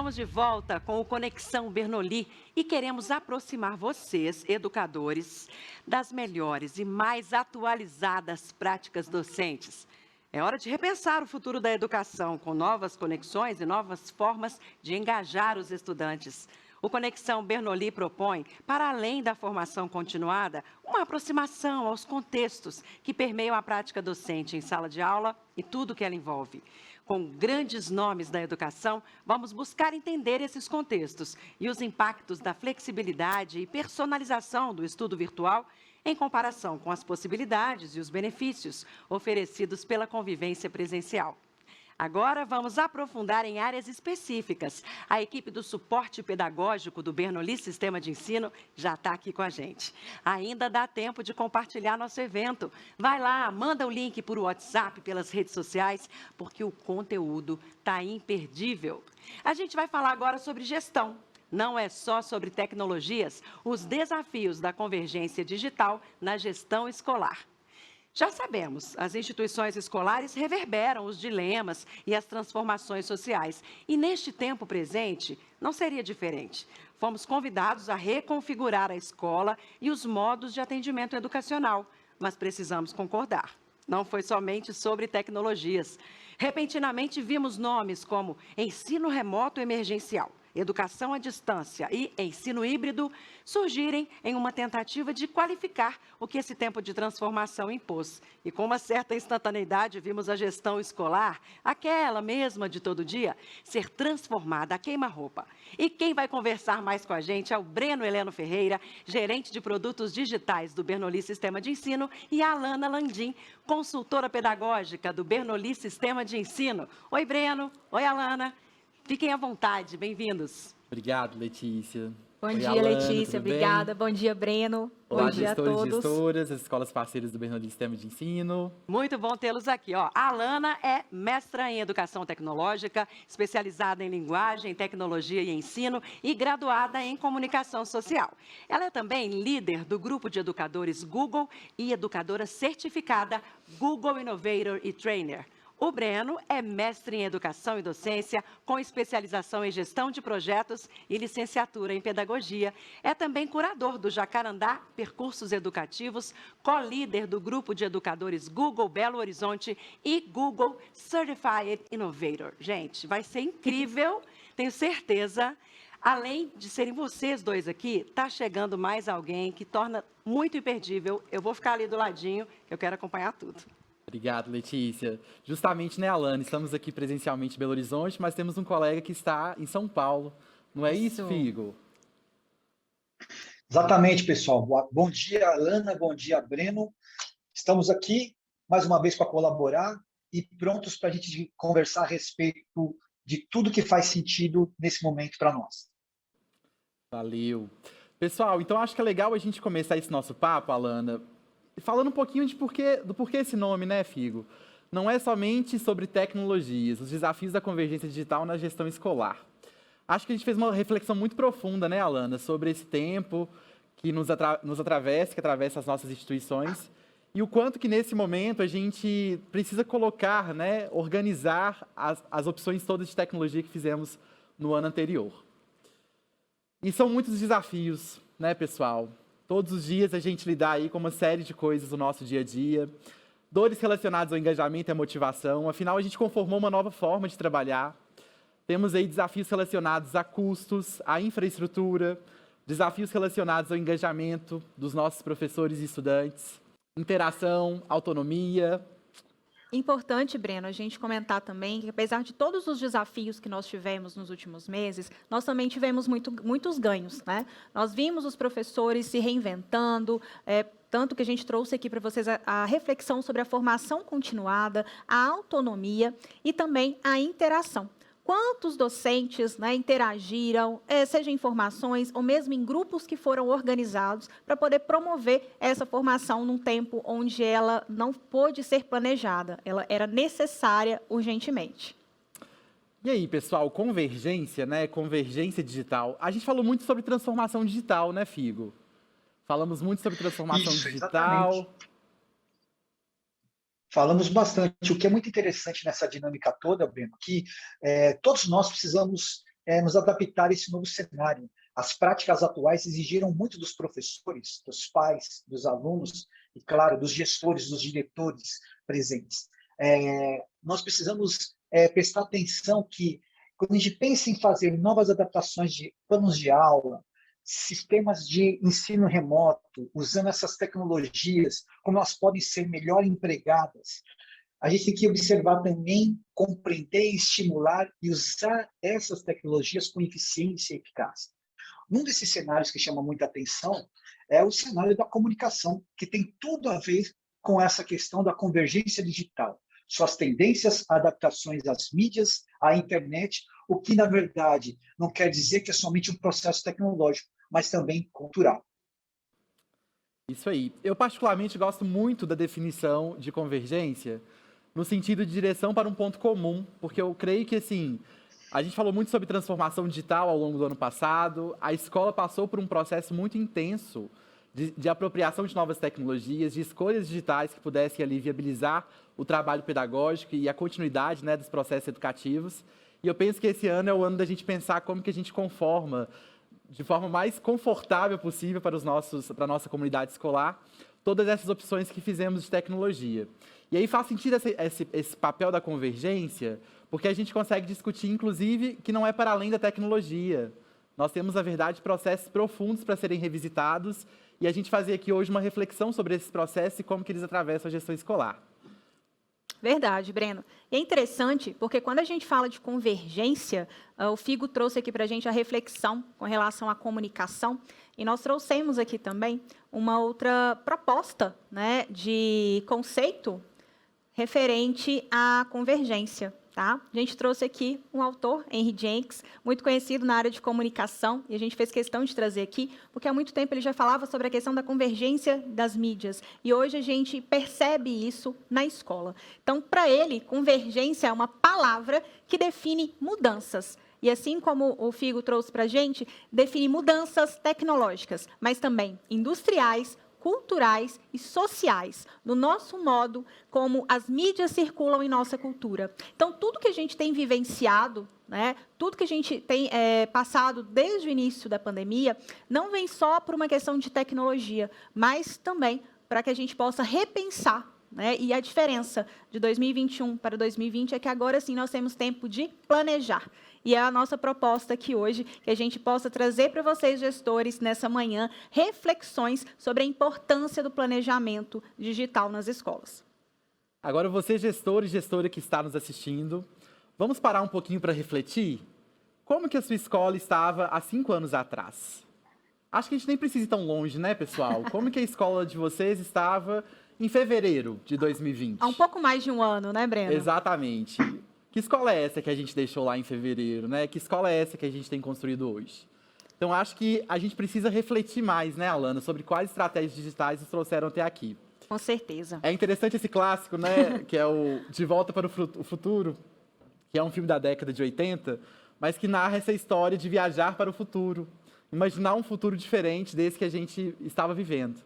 Estamos de volta com o Conexão Bernoulli e queremos aproximar vocês, educadores, das melhores e mais atualizadas práticas docentes. É hora de repensar o futuro da educação com novas conexões e novas formas de engajar os estudantes. O Conexão Bernoulli propõe, para além da formação continuada, uma aproximação aos contextos que permeiam a prática docente em sala de aula e tudo que ela envolve. Com grandes nomes da educação, vamos buscar entender esses contextos e os impactos da flexibilidade e personalização do estudo virtual em comparação com as possibilidades e os benefícios oferecidos pela convivência presencial. Agora vamos aprofundar em áreas específicas. A equipe do suporte pedagógico do Bernoulli Sistema de Ensino já está aqui com a gente. Ainda dá tempo de compartilhar nosso evento. Vai lá, manda o link por WhatsApp, pelas redes sociais, porque o conteúdo está imperdível. A gente vai falar agora sobre gestão. Não é só sobre tecnologias, os desafios da convergência digital na gestão escolar. Já sabemos, as instituições escolares reverberam os dilemas e as transformações sociais. E neste tempo presente, não seria diferente. Fomos convidados a reconfigurar a escola e os modos de atendimento educacional, mas precisamos concordar. Não foi somente sobre tecnologias. Repentinamente vimos nomes como ensino remoto emergencial, educação à distância e ensino híbrido surgirem em uma tentativa de qualificar o que esse tempo de transformação impôs. E com uma certa instantaneidade vimos a gestão escolar, aquela mesma de todo dia, ser transformada a queima-roupa. E quem vai conversar mais com a gente é o Breno Heleno Ferreira, gerente de produtos digitais do Bernoulli Sistema de Ensino, e a Alana Landim, consultora pedagógica do Bernoulli Sistema de Ensino. Oi, Breno. Oi, Alana. Fiquem à vontade, bem-vindos. Obrigado, Letícia. Bom Oi, dia, Alana, Letícia. tudo bem? Obrigada. Bom dia, Breno. Olá, Bom dia a gestores e todos. gestoras, as escolas parceiras do Bernoulli Sistema de Ensino. Muito bom tê-los aqui. A Alana é mestra em Educação Tecnológica, especializada em Linguagem, Tecnologia e Ensino e graduada em Comunicação Social. Ela é também líder do grupo de educadores Google e educadora certificada Google Innovator e Trainer. O Breno é mestre em Educação e Docência, com especialização em Gestão de Projetos e licenciatura em Pedagogia. É também curador do Jacarandá Percursos Educativos, co-líder do grupo de educadores Google Belo Horizonte e Google Certified Innovator. Gente, vai ser incrível, tenho certeza. Além de serem vocês dois aqui, está chegando mais alguém que torna muito imperdível. Eu vou ficar ali do ladinho, eu quero acompanhar tudo. Obrigado, Letícia. Justamente, né, Alana, estamos aqui presencialmente em Belo Horizonte, mas temos um colega que está em São Paulo. Não é isso, Figo? Exatamente, pessoal. Bom dia, Alana, bom dia, Breno. Estamos aqui, mais uma vez, para colaborar e prontos para a gente conversar a respeito de tudo que faz sentido nesse momento para nós. Valeu. Pessoal, então acho que é legal a gente começar esse nosso papo, Alana, falando um pouquinho do porquê esse nome, né, Figo? Não é somente sobre tecnologias, os desafios da convergência digital na gestão escolar. Acho que a gente fez uma reflexão muito profunda, né, Alana, sobre esse tempo que nos atravessa, que atravessa as nossas instituições, e o quanto que nesse momento a gente precisa colocar, né, organizar as opções todas de tecnologia que fizemos no ano anterior. E são muitos desafios, né, pessoal? Todos os dias a gente lidar aí com uma série de coisas do nosso dia a dia, dores relacionadas ao engajamento e à motivação, afinal a gente conformou uma nova forma de trabalhar. Temos aí desafios relacionados a custos, à infraestrutura, desafios relacionados ao engajamento dos nossos professores e estudantes, interação, autonomia. Importante, Breno, a gente comentar também que, apesar de todos os desafios que nós tivemos nos últimos meses, nós também tivemos muitos ganhos, né? Nós vimos os professores se reinventando, tanto que a gente trouxe aqui para vocês a reflexão sobre a formação continuada, a autonomia e também a interação. Quantos docentes, né, interagiram, seja em informações ou mesmo em grupos que foram organizados para poder promover essa formação num tempo onde ela não pôde ser planejada, ela era necessária urgentemente. E aí, pessoal, convergência, né? Convergência digital. A gente falou muito sobre transformação digital, né, Figo? Falamos muito sobre transformação digital. Exatamente. Falamos bastante. O que é muito interessante nessa dinâmica toda, Breno, que todos nós precisamos nos adaptar a esse novo cenário. As práticas atuais exigiram muito dos professores, dos pais, dos alunos e, claro, dos gestores, dos diretores presentes. Nós precisamos prestar atenção que, quando a gente pensa em fazer novas adaptações de planos de aula, sistemas de ensino remoto, usando essas tecnologias, como elas podem ser melhor empregadas, a gente tem que observar também, compreender, estimular e usar essas tecnologias com eficiência e eficácia. Um desses cenários que chama muita atenção é o cenário da comunicação, que tem tudo a ver com essa questão da convergência digital. Suas tendências, adaptações às mídias, à internet, o que, na verdade, não quer dizer que é somente um processo tecnológico, mas também cultural. Isso aí. Eu particularmente gosto muito da definição de convergência no sentido de direção para um ponto comum, porque eu creio que, assim, a gente falou muito sobre transformação digital ao longo do ano passado, a escola passou por um processo muito intenso de apropriação de novas tecnologias, de escolhas digitais que pudessem ali viabilizar o trabalho pedagógico e a continuidade, né, dos processos educativos. E eu penso que esse ano é o ano da gente pensar como que a gente conforma de forma mais confortável possível para a nossa comunidade escolar, todas essas opções que fizemos de tecnologia. E aí faz sentido esse papel da convergência, porque a gente consegue discutir, inclusive, que não é para além da tecnologia. Nós temos, na verdade, processos profundos para serem revisitados, e a gente fazer aqui hoje uma reflexão sobre esses processos e como que eles atravessam a gestão escolar. Verdade, Breno. E é interessante, porque quando a gente fala de convergência, o Figo trouxe aqui para a gente a reflexão com relação à comunicação, e nós trouxemos aqui também uma outra proposta, né, de conceito referente à convergência. Tá? A gente trouxe aqui um autor, Henry Jenks, muito conhecido na área de comunicação, e a gente fez questão de trazer aqui, porque há muito tempo ele já falava sobre a questão da convergência das mídias, e hoje a gente percebe isso na escola. Então, para ele, convergência é uma palavra que define mudanças. E assim como o Figo trouxe para a gente, define mudanças tecnológicas, mas também industriais, culturais e sociais, no nosso modo como as mídias circulam em nossa cultura. Então, tudo que a gente tem vivenciado, né, tudo que a gente tem passado desde o início da pandemia, não vem só por uma questão de tecnologia, mas também para que a gente possa repensar, né, e a diferença de 2021 para 2020 é que agora sim nós temos tempo de planejar. E é a nossa proposta aqui hoje, que a gente possa trazer para vocês, gestores, nessa manhã, reflexões sobre a importância do planejamento digital nas escolas. Agora, você, gestor e gestora que está nos assistindo, vamos parar um pouquinho para refletir? Como que a sua escola estava há 5 anos atrás? Acho que a gente nem precisa ir tão longe, né, pessoal? Como que a escola de vocês estava em fevereiro de 2020? Há um pouco mais de um ano, né, Breno? Exatamente. Que escola é essa que a gente deixou lá em fevereiro, né? Que escola é essa que a gente tem construído hoje? Então, acho que a gente precisa refletir mais, né, Alana, sobre quais estratégias digitais nos trouxeram até aqui. Com certeza. É interessante esse clássico, né, que é o De Volta para o Futuro, que é um filme da década de 80, mas que narra essa história de viajar para o futuro, imaginar um futuro diferente desse que a gente estava vivendo.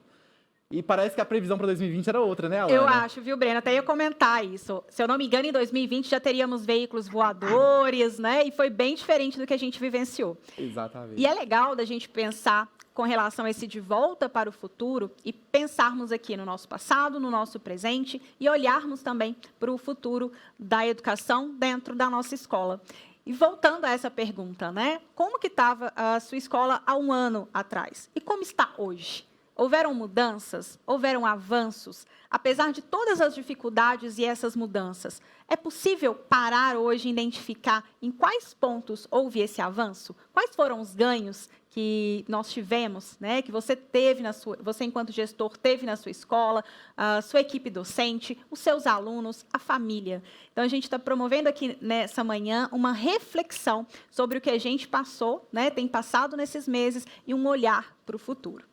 E parece que a previsão para 2020 era outra, né, Alana? Eu acho, viu, Breno? Até ia comentar isso. Se eu não me engano, em 2020 já teríamos veículos voadores, né? E foi bem diferente do que a gente vivenciou. Exatamente. E é legal da gente pensar com relação a esse de volta para o futuro e pensarmos aqui no nosso passado, no nosso presente e olharmos também para o futuro da educação dentro da nossa escola. E voltando a essa pergunta, né? Como que estava a sua escola há um ano atrás? E como está hoje? Houveram mudanças? Houveram avanços? Apesar de todas as dificuldades e essas mudanças, é possível parar hoje e identificar em quais pontos houve esse avanço? Quais foram os ganhos que nós tivemos, né, que você teve você enquanto gestor teve na sua escola, a sua equipe docente, os seus alunos, a família? Então a gente está promovendo aqui nessa manhã uma reflexão sobre o que a gente passou, né, tem passado nesses meses e um olhar para o futuro.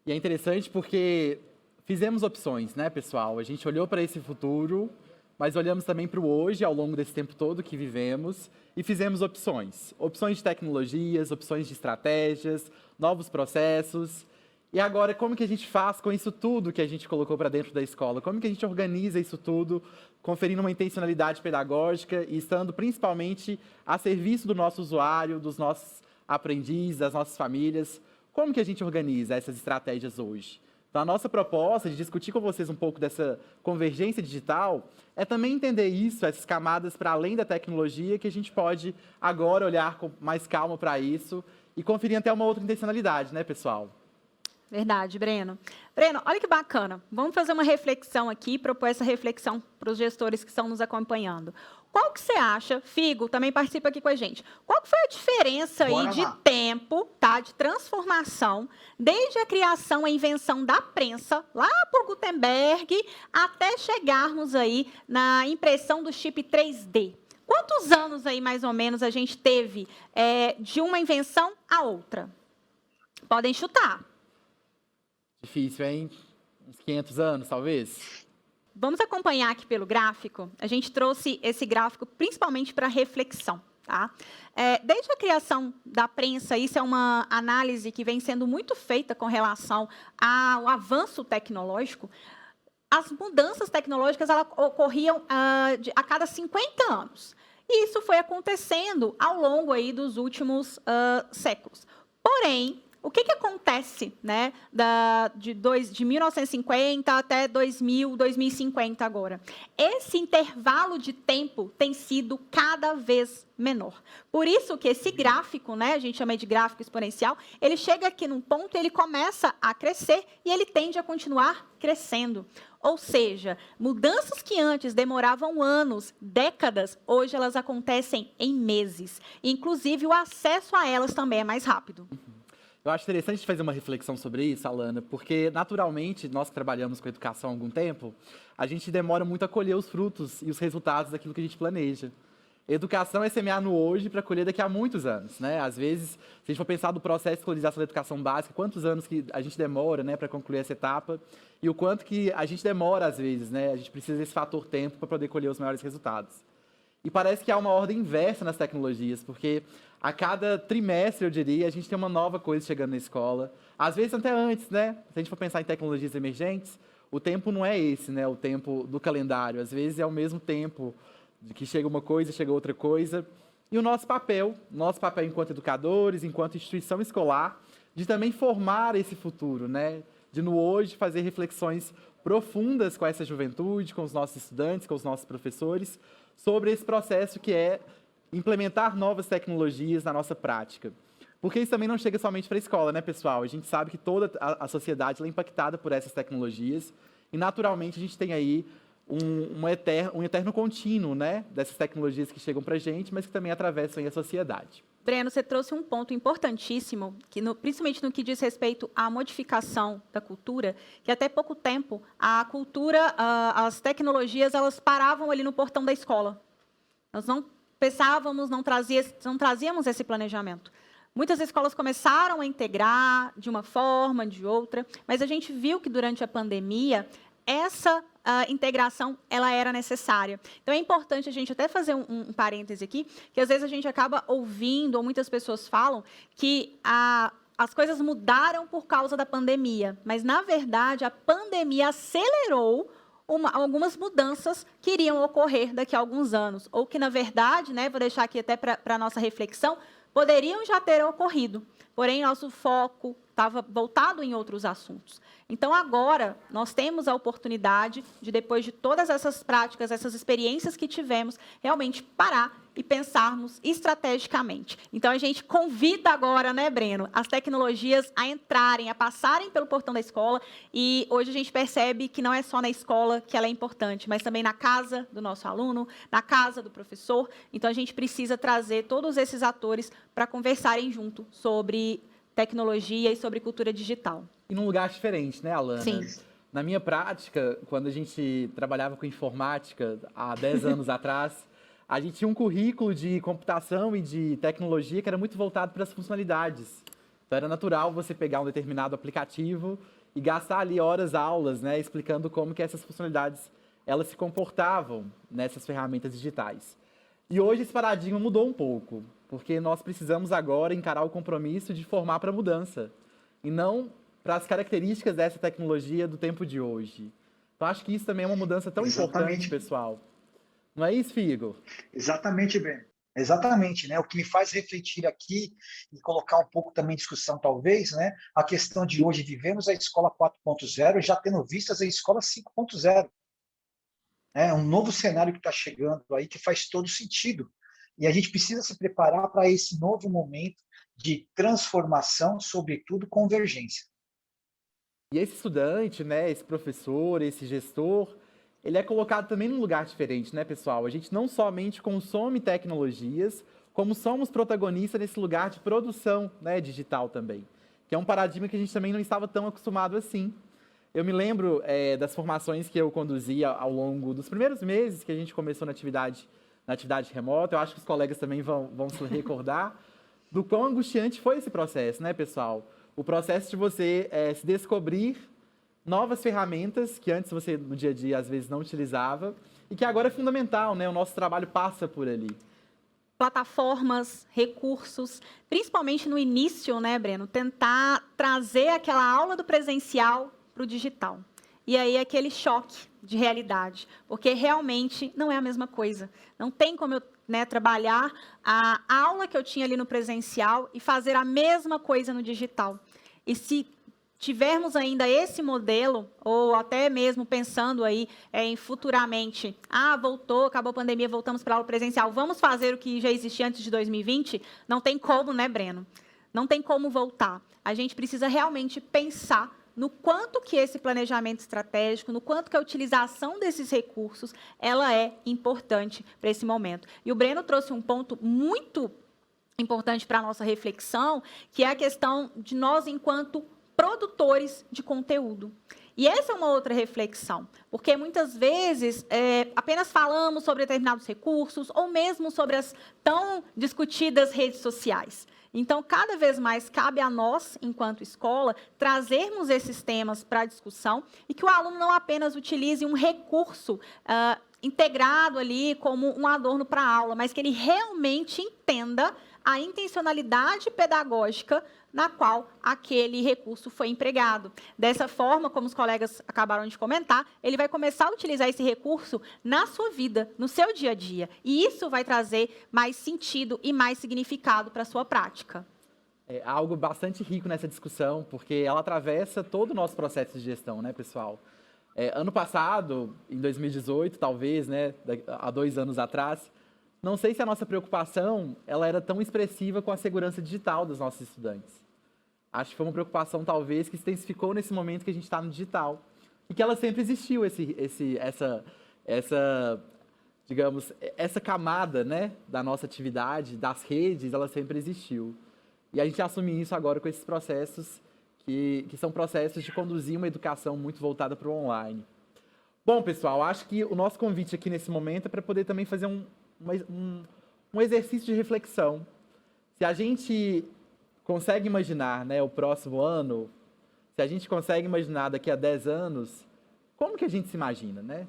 E é interessante porque fizemos opções, né, pessoal? A gente olhou para esse futuro, mas olhamos também para o hoje, ao longo desse tempo todo que vivemos, e fizemos opções. Opções de tecnologias, opções de estratégias, novos processos. E agora, como que a gente faz com isso tudo que a gente colocou para dentro da escola? Como que a gente organiza isso tudo, conferindo uma intencionalidade pedagógica e estando principalmente a serviço do nosso usuário, dos nossos aprendizes, das nossas famílias? Como que a gente organiza essas estratégias hoje? Então, a nossa proposta de discutir com vocês um pouco dessa convergência digital é também entender isso, essas camadas para além da tecnologia, que a gente pode agora olhar com mais calma para isso e conferir até uma outra intencionalidade, né, pessoal? Verdade, Breno. Breno, olha que bacana. Vamos fazer uma reflexão aqui, propor essa reflexão para os gestores que estão nos acompanhando. Qual que você acha, Figo, também participa aqui com a gente, qual que foi a diferença aí de tempo, tá, de transformação, desde a criação, a invenção da prensa, lá por Gutenberg, até chegarmos aí na impressão do chip 3D? Quantos anos aí, mais ou menos, a gente teve de uma invenção a outra? Podem chutar. Difícil, hein? Uns 500 anos, talvez? Vamos acompanhar aqui pelo gráfico. A gente trouxe esse gráfico principalmente para reflexão. Tá? Desde a criação da prensa, isso é uma análise que vem sendo muito feita com relação ao avanço tecnológico. As mudanças tecnológicas elas ocorriam a cada 50 anos. E isso foi acontecendo ao longo aí dos últimos séculos. Porém, o que acontece, né, de 1950 até 2000, 2050 agora? Esse intervalo de tempo tem sido cada vez menor. Por isso que esse gráfico, né, a gente chama de gráfico exponencial, ele chega aqui num ponto, ele começa a crescer e ele tende a continuar crescendo. Ou seja, mudanças que antes demoravam anos, décadas, hoje elas acontecem em meses. Inclusive, o acesso a elas também é mais rápido. Eu acho interessante fazer uma reflexão sobre isso, Alana, porque, naturalmente, nós que trabalhamos com educação há algum tempo, a gente demora muito a colher os frutos e os resultados daquilo que a gente planeja. Educação é semear no hoje para colher daqui a muitos anos, né? Às vezes, se a gente for pensar do processo de escolarização da educação básica, quantos anos que a gente demora, né, para concluir essa etapa e o quanto que a gente demora, às vezes, né? A gente precisa desse fator tempo para poder colher os maiores resultados. E parece que há uma ordem inversa nas tecnologias, porque a cada trimestre, eu diria, a gente tem uma nova coisa chegando na escola. Às vezes até antes, né? Se a gente for pensar em tecnologias emergentes, o tempo não é esse, né? O tempo do calendário. Às vezes é o mesmo tempo de que chega uma coisa, chega outra coisa. E o nosso papel enquanto educadores, enquanto instituição escolar, de também formar esse futuro, né? De no hoje fazer reflexões profundas com essa juventude, com os nossos estudantes, com os nossos professores, sobre esse processo que é implementar novas tecnologias na nossa prática. Porque isso também não chega somente para a escola, né, pessoal? A gente sabe que toda a sociedade é impactada por essas tecnologias e, naturalmente, a gente tem aí um eterno contínuo, né, dessas tecnologias que chegam para a gente, mas que também atravessam aí a sociedade. Breno, você trouxe um ponto importantíssimo, que principalmente no que diz respeito à modificação da cultura, que até pouco tempo a cultura, as tecnologias, elas paravam ali no portão da escola. Nós não pensávamos, não trazíamos esse planejamento. Muitas escolas começaram a integrar de uma forma, de outra, mas a gente viu que durante a pandemia, essa integração ela era necessária. Então, é importante a gente até fazer um parêntese aqui, que às vezes a gente acaba ouvindo, ou muitas pessoas falam, que as coisas mudaram por causa da pandemia, mas, na verdade, a pandemia acelerou algumas mudanças que iriam ocorrer daqui a alguns anos, ou que, na verdade, né, vou deixar aqui até para a nossa reflexão, poderiam já ter ocorrido, porém, nosso foco estava voltado em outros assuntos. Então, agora, nós temos a oportunidade de, depois de todas essas práticas, essas experiências que tivemos, realmente parar e pensarmos estrategicamente. Então, a gente convida agora, né, Breno, as tecnologias a entrarem, a passarem pelo portão da escola, e hoje a gente percebe que não é só na escola que ela é importante, mas também na casa do nosso aluno, na casa do professor. Então, a gente precisa trazer todos esses atores para conversarem junto sobre tecnologia e sobre cultura digital. E num lugar diferente, né, Alana? Sim. Na minha prática, quando a gente trabalhava com informática, há 10 anos atrás, a gente tinha um currículo de computação e de tecnologia que era muito voltado para as funcionalidades. Então, era natural você pegar um determinado aplicativo e gastar ali horas aulas, né, explicando como que essas funcionalidades elas se comportavam nessas ferramentas digitais. E hoje esse paradigma mudou um pouco, porque nós precisamos agora encarar o compromisso de formar para a mudança. E não para as características dessa tecnologia do tempo de hoje. Então, acho que isso também é uma mudança tão importante, pessoal. Não é isso, Figo? Exatamente, Breno. Exatamente, né? O que me faz refletir aqui e colocar um pouco também em discussão, talvez, né? A questão de hoje, vivemos a escola 4.0 já tendo vistas a escola 5.0. É um novo cenário que está chegando aí que faz todo sentido. E a gente precisa se preparar para esse novo momento de transformação, sobretudo convergência. E esse estudante, né, esse professor, esse gestor, ele é colocado também num lugar diferente, né, pessoal? A gente não somente consome tecnologias, como somos protagonistas nesse lugar de produção, né, digital também, que é um paradigma que a gente também não estava tão acostumado assim. Eu me lembro das formações que eu conduzia ao longo dos primeiros meses que a gente começou na atividade remota. Eu acho que os colegas também vão se recordar do quão angustiante foi esse processo, né, pessoal? O processo de você se descobrir novas ferramentas que antes você, no dia a dia, às vezes não utilizava e que agora é fundamental, né? O nosso trabalho passa por ali. Plataformas, recursos, principalmente no início, né, Breno? Tentar trazer aquela aula do presencial para o digital. E aí aquele choque de realidade, porque realmente não é a mesma coisa. Não tem como eu trabalhar a aula que eu tinha ali no presencial e fazer a mesma coisa no digital. E se tivermos ainda esse modelo, ou até mesmo pensando aí em futuramente, voltou, acabou a pandemia, voltamos para a aula presencial, vamos fazer o que já existia antes de 2020? Não tem como, né, Breno? Não tem como voltar. A gente precisa realmente pensar no quanto que esse planejamento estratégico, no quanto que a utilização desses recursos, ela é importante para esse momento. E o Breno trouxe um ponto muito importante para a nossa reflexão, que é a questão de nós, enquanto produtores de conteúdo. E essa é uma outra reflexão, porque muitas vezes apenas falamos sobre determinados recursos ou mesmo sobre as tão discutidas redes sociais. Então, cada vez mais cabe a nós, enquanto escola, trazermos esses temas para a discussão e que o aluno não apenas utilize um recurso integrado ali como um adorno para a aula, mas que ele realmente entenda a intencionalidade pedagógica na qual aquele recurso foi empregado. Dessa forma, como os colegas acabaram de comentar, ele vai começar a utilizar esse recurso na sua vida, no seu dia a dia. E isso vai trazer mais sentido e mais significado para a sua prática. É algo bastante rico nessa discussão, porque ela atravessa todo o nosso processo de gestão, né, pessoal? Ano passado, em 2018, talvez, né, há 2 anos atrás, não sei se a nossa preocupação ela era tão expressiva com a segurança digital dos nossos estudantes. Acho que foi uma preocupação, talvez, que se intensificou nesse momento que a gente está no digital. E que ela sempre existiu, digamos, essa camada, né, da nossa atividade, das redes, ela sempre existiu. E a gente assume isso agora com esses processos, que são processos de conduzir uma educação muito voltada para o online. Bom, pessoal, acho que o nosso convite aqui nesse momento é para poder também fazer um exercício de reflexão. Se a gente consegue imaginar, né, o próximo ano, se a gente consegue imaginar daqui a 10 anos, como que a gente se imagina, né?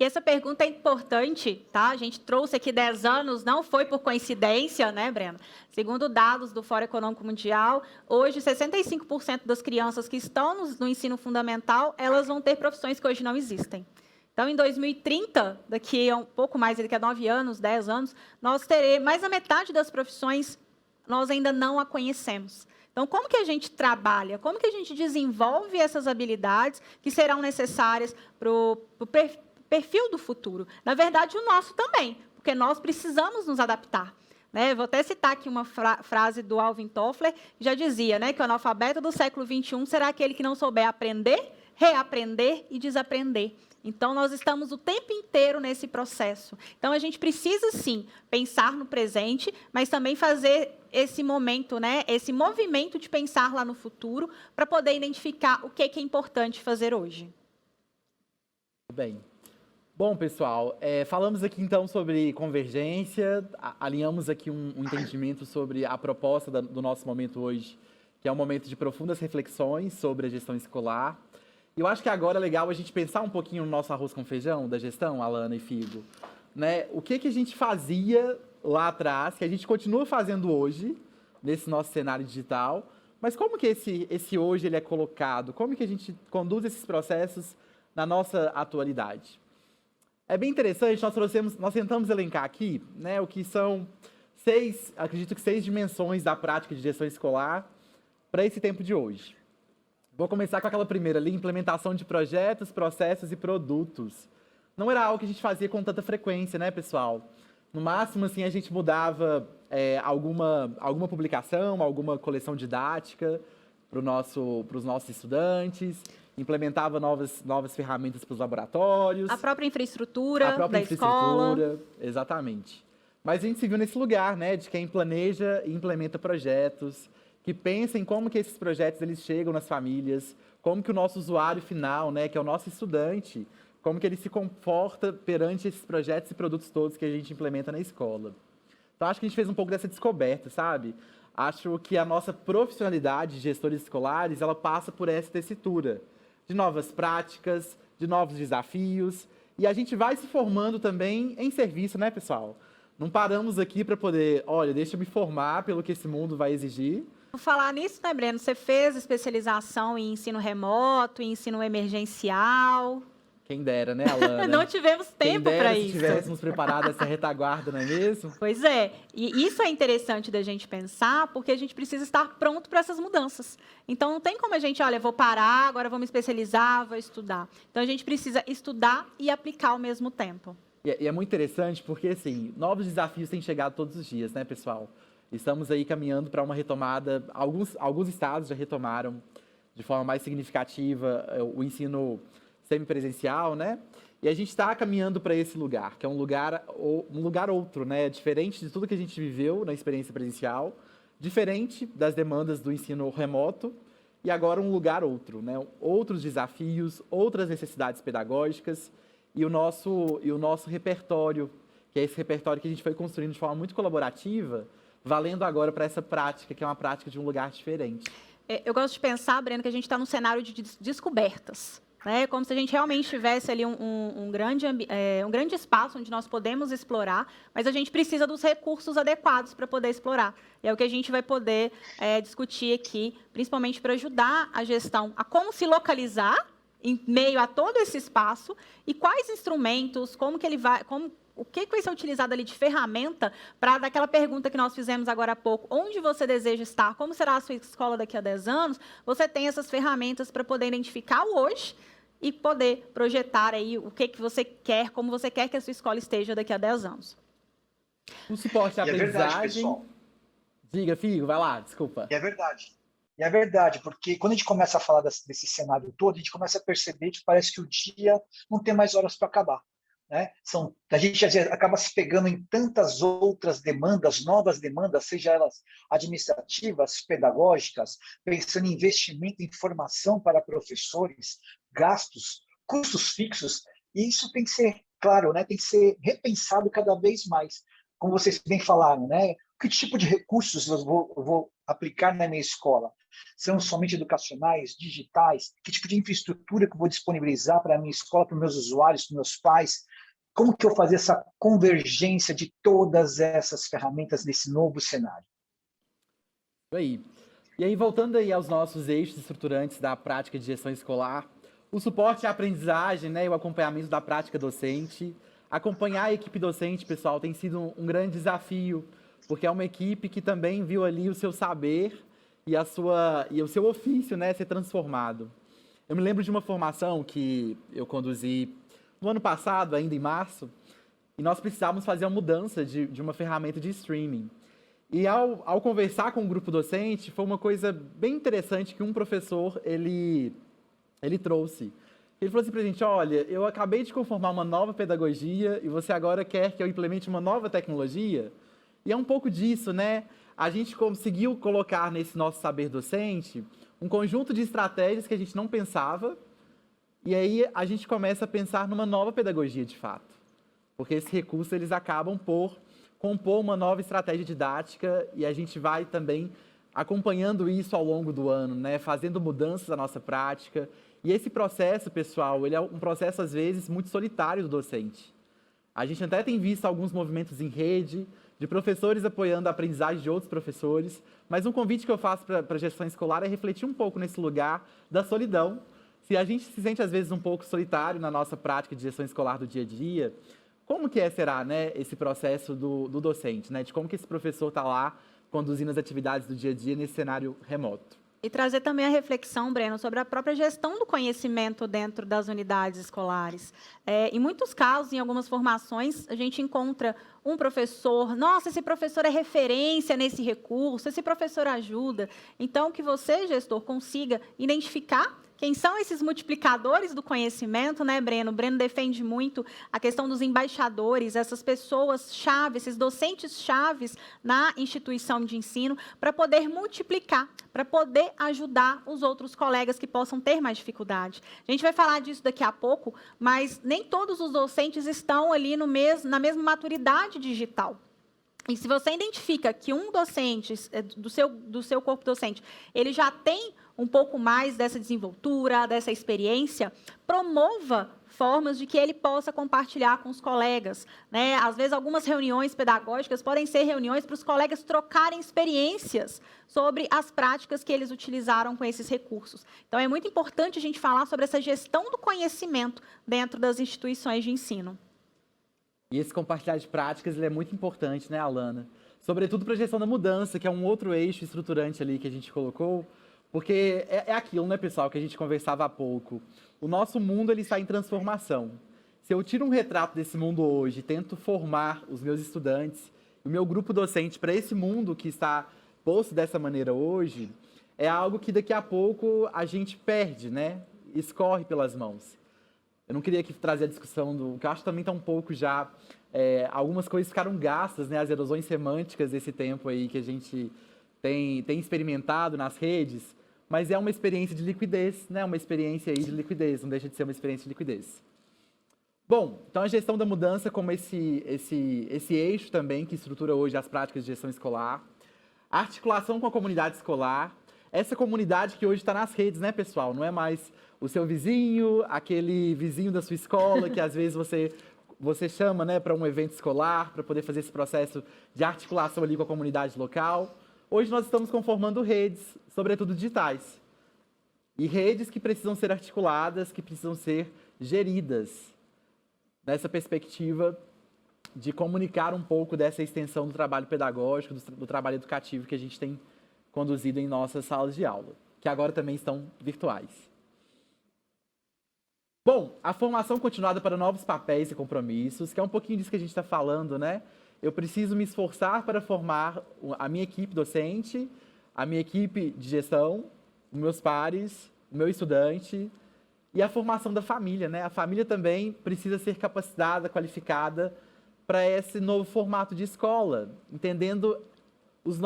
E essa pergunta é importante, tá? A gente trouxe aqui 10 anos, não foi por coincidência, né, Breno? Segundo dados do Fórum Econômico Mundial, hoje 65% das crianças que estão no ensino fundamental, elas vão ter profissões que hoje não existem. Então, em 2030, daqui a um pouco mais, daqui a 9 anos, 10 anos, nós teremos mais da metade das profissões, nós ainda não a conhecemos. Então, como que a gente trabalha? Como que a gente desenvolve essas habilidades que serão necessárias para o perfil do futuro? Na verdade, o nosso também, porque nós precisamos nos adaptar. Né? Vou até citar aqui uma frase do Alvin Toffler, que já dizia, né, que o analfabeto do século XXI será aquele que não souber aprender, reaprender e desaprender. Então, nós estamos o tempo inteiro nesse processo. Então, a gente precisa, sim, pensar no presente, mas também fazer esse momento, né, esse movimento de pensar lá no futuro, para poder identificar o que é importante fazer hoje. Bem. Bom, pessoal, falamos aqui, então, sobre convergência, alinhamos aqui um entendimento sobre a proposta do nosso momento hoje, que é um momento de profundas reflexões sobre a gestão escolar. E eu acho que agora é legal a gente pensar um pouquinho no nosso arroz com feijão da gestão, Alana e Figo. Né? O que a gente fazia lá atrás, que a gente continua fazendo hoje, nesse nosso cenário digital, Mas como que esse hoje ele é colocado? Como que a gente conduz esses processos na nossa atualidade? É bem interessante, nós tentamos elencar aqui, né, o que são acredito que 6 dimensões da prática de gestão escolar para esse tempo de hoje. Vou começar com aquela primeira ali, implementação de projetos, processos e produtos. Não era algo que a gente fazia com tanta frequência, né, pessoal? No máximo, assim, a gente mudava alguma publicação, alguma coleção didática para os nossos estudantes, implementava novas ferramentas para os laboratórios. A própria infraestrutura A própria da escola. infraestrutura, exatamente. Mas a gente se viu nesse lugar, né, de quem planeja e implementa projetos, que pensa em como que esses projetos eles chegam nas famílias, como que o nosso usuário final, né, que é o nosso estudante, como que ele se comporta perante esses projetos e produtos todos que a gente implementa na escola. Então, acho que a gente fez um pouco dessa descoberta, sabe? Acho que a nossa profissionalidade de gestores escolares, ela passa por essa tessitura de novas práticas, de novos desafios, e a gente vai se formando também em serviço, né, pessoal? Não paramos aqui para poder, olha, deixa eu me formar pelo que esse mundo vai exigir. Por falar nisso, né, Breno? Você fez especialização em ensino remoto, em ensino emergencial. Quem dera, né, Alana? Não tivemos tempo para isso. Se tivéssemos preparado essa retaguarda, não é mesmo? Pois é, e isso é interessante da gente pensar, porque a gente precisa estar pronto para essas mudanças. Então, não tem como a gente, olha, vou parar, agora vou me especializar, vou estudar. Então, a gente precisa estudar e aplicar ao mesmo tempo. E é muito interessante porque, assim, novos desafios têm chegado todos os dias, né, pessoal? Estamos aí caminhando para uma retomada, alguns estados já retomaram de forma mais significativa o ensino semipresencial, né? E a gente está caminhando para esse lugar, que é um lugar outro, né? Diferente de tudo que a gente viveu na experiência presencial, diferente das demandas do ensino remoto, e agora um lugar outro, né? Outros desafios, outras necessidades pedagógicas, e o nosso repertório, que é esse repertório que a gente foi construindo de forma muito colaborativa, valendo agora para essa prática, que é uma prática de um lugar diferente. Eu gosto de pensar, Breno, que a gente está num cenário de descobertas. Né? Como se a gente realmente tivesse ali um grande espaço onde nós podemos explorar, mas a gente precisa dos recursos adequados para poder explorar. E é o que a gente vai poder discutir aqui, principalmente para ajudar a gestão a como se localizar em meio a todo esse espaço e quais instrumentos, o que vai ser utilizado ali de ferramenta para daquela pergunta que nós fizemos agora há pouco, onde você deseja estar, como será a sua escola daqui a 10 anos, você tem essas ferramentas para poder identificar o hoje e poder projetar aí o que você quer, como você quer que a sua escola esteja daqui a 10 anos. O suporte à aprendizagem... Verdade, diga, Figo, vai lá, desculpa. É verdade. E é verdade, porque quando a gente começa a falar desse cenário todo, a gente começa a perceber que parece que o dia não tem mais horas para acabar. Né? A gente acaba se pegando em tantas outras demandas, novas demandas, seja elas administrativas, pedagógicas, pensando em investimento em formação para professores, gastos, custos fixos, e isso tem que ser, claro, né? Tem que ser repensado cada vez mais. Como vocês bem falaram, né? Que tipo de recursos eu vou aplicar na minha escola? São somente educacionais, digitais? Que tipo de infraestrutura que eu vou disponibilizar para a minha escola, para os meus usuários, para os meus pais? Como que eu fazer essa convergência de todas essas ferramentas nesse novo cenário? E aí, voltando aí aos nossos eixos estruturantes da prática de gestão escolar, o suporte à aprendizagem, né, e o acompanhamento da prática docente. Acompanhar a equipe docente, pessoal, tem sido um grande desafio, porque é uma equipe que também viu ali o seu saber e o seu ofício, né, ser transformado. Eu me lembro de uma formação que eu conduzi no ano passado, ainda em março, e nós precisávamos fazer uma mudança de uma ferramenta de streaming. E ao conversar com o grupo docente, foi uma coisa bem interessante que um professor, ele trouxe. Ele falou assim pra gente, olha, eu acabei de conformar uma nova pedagogia e você agora quer que eu implemente uma nova tecnologia? E é um pouco disso, né? A gente conseguiu colocar nesse nosso saber docente um conjunto de estratégias que a gente não pensava, e aí a gente começa a pensar numa nova pedagogia de fato. Porque esses recursos, eles acabam por compor uma nova estratégia didática e a gente vai também acompanhando isso ao longo do ano, né? Fazendo mudanças na nossa prática. E esse processo, pessoal, ele é um processo, às vezes, muito solitário do docente. A gente até tem visto alguns movimentos em rede de professores apoiando a aprendizagem de outros professores, mas um convite que eu faço para a gestão escolar é refletir um pouco nesse lugar da solidão. Se a gente se sente, às vezes, um pouco solitário na nossa prática de gestão escolar do dia a dia, como que será, né, esse processo do docente, né, de como que esse professor está lá conduzindo as atividades do dia a dia nesse cenário remoto? E trazer também a reflexão, Breno, sobre a própria gestão do conhecimento dentro das unidades escolares. Em muitos casos, em algumas formações, a gente encontra um professor, nossa, esse professor é referência nesse recurso, esse professor ajuda. Então, que você, gestor, consiga identificar quem são esses multiplicadores do conhecimento, né, Breno? O Breno defende muito a questão dos embaixadores, essas pessoas-chave, esses docentes-chaves na instituição de ensino, para poder multiplicar, para poder ajudar os outros colegas que possam ter mais dificuldade. A gente vai falar disso daqui a pouco, mas nem todos os docentes estão ali na mesma maturidade digital. E se você identifica que um docente, do seu corpo docente, ele já tem um pouco mais dessa desenvoltura, dessa experiência, promova formas de que ele possa compartilhar com os colegas, né? Às vezes, algumas reuniões pedagógicas podem ser reuniões para os colegas trocarem experiências sobre as práticas que eles utilizaram com esses recursos. Então, é muito importante a gente falar sobre essa gestão do conhecimento dentro das instituições de ensino. E esse compartilhar de práticas ele é muito importante, né, Alana? Sobretudo para a gestão da mudança, que é um outro eixo estruturante ali que a gente colocou, porque é aquilo, né, pessoal, que a gente conversava há pouco. O nosso mundo ele está em transformação. Se eu tiro um retrato desse mundo hoje e tento formar os meus estudantes, o meu grupo docente para esse mundo que está posto dessa maneira hoje, é algo que daqui a pouco a gente perde, né? Escorre pelas mãos. Eu não queria aqui trazer a discussão do... que eu acho que também está um pouco já... algumas coisas ficaram gastas, né? As erosões semânticas desse tempo aí que a gente tem experimentado nas redes, mas é uma experiência de liquidez, né? Uma experiência aí de liquidez, não deixa de ser uma experiência de liquidez. Bom, então a gestão da mudança como esse eixo também que estrutura hoje as práticas de gestão escolar, a articulação com a comunidade escolar, essa comunidade que hoje está nas redes, né, pessoal? Não é mais o seu vizinho, aquele vizinho da sua escola que às vezes você chama, né, para um evento escolar, para poder fazer esse processo de articulação ali com a comunidade local. Hoje nós estamos conformando redes, sobretudo digitais. E redes que precisam ser articuladas, que precisam ser geridas. Nessa perspectiva de comunicar um pouco dessa extensão do trabalho pedagógico, do trabalho educativo que a gente tem conduzido em nossas salas de aula, que agora também estão virtuais. Bom, a formação continuada para novos papéis e compromissos, que é um pouquinho disso que a gente está falando, né? Eu preciso me esforçar para formar a minha equipe docente, a minha equipe de gestão, os meus pares, o meu estudante e a formação da família, né? A família também precisa ser capacitada, qualificada para esse novo formato de escola, entendendo as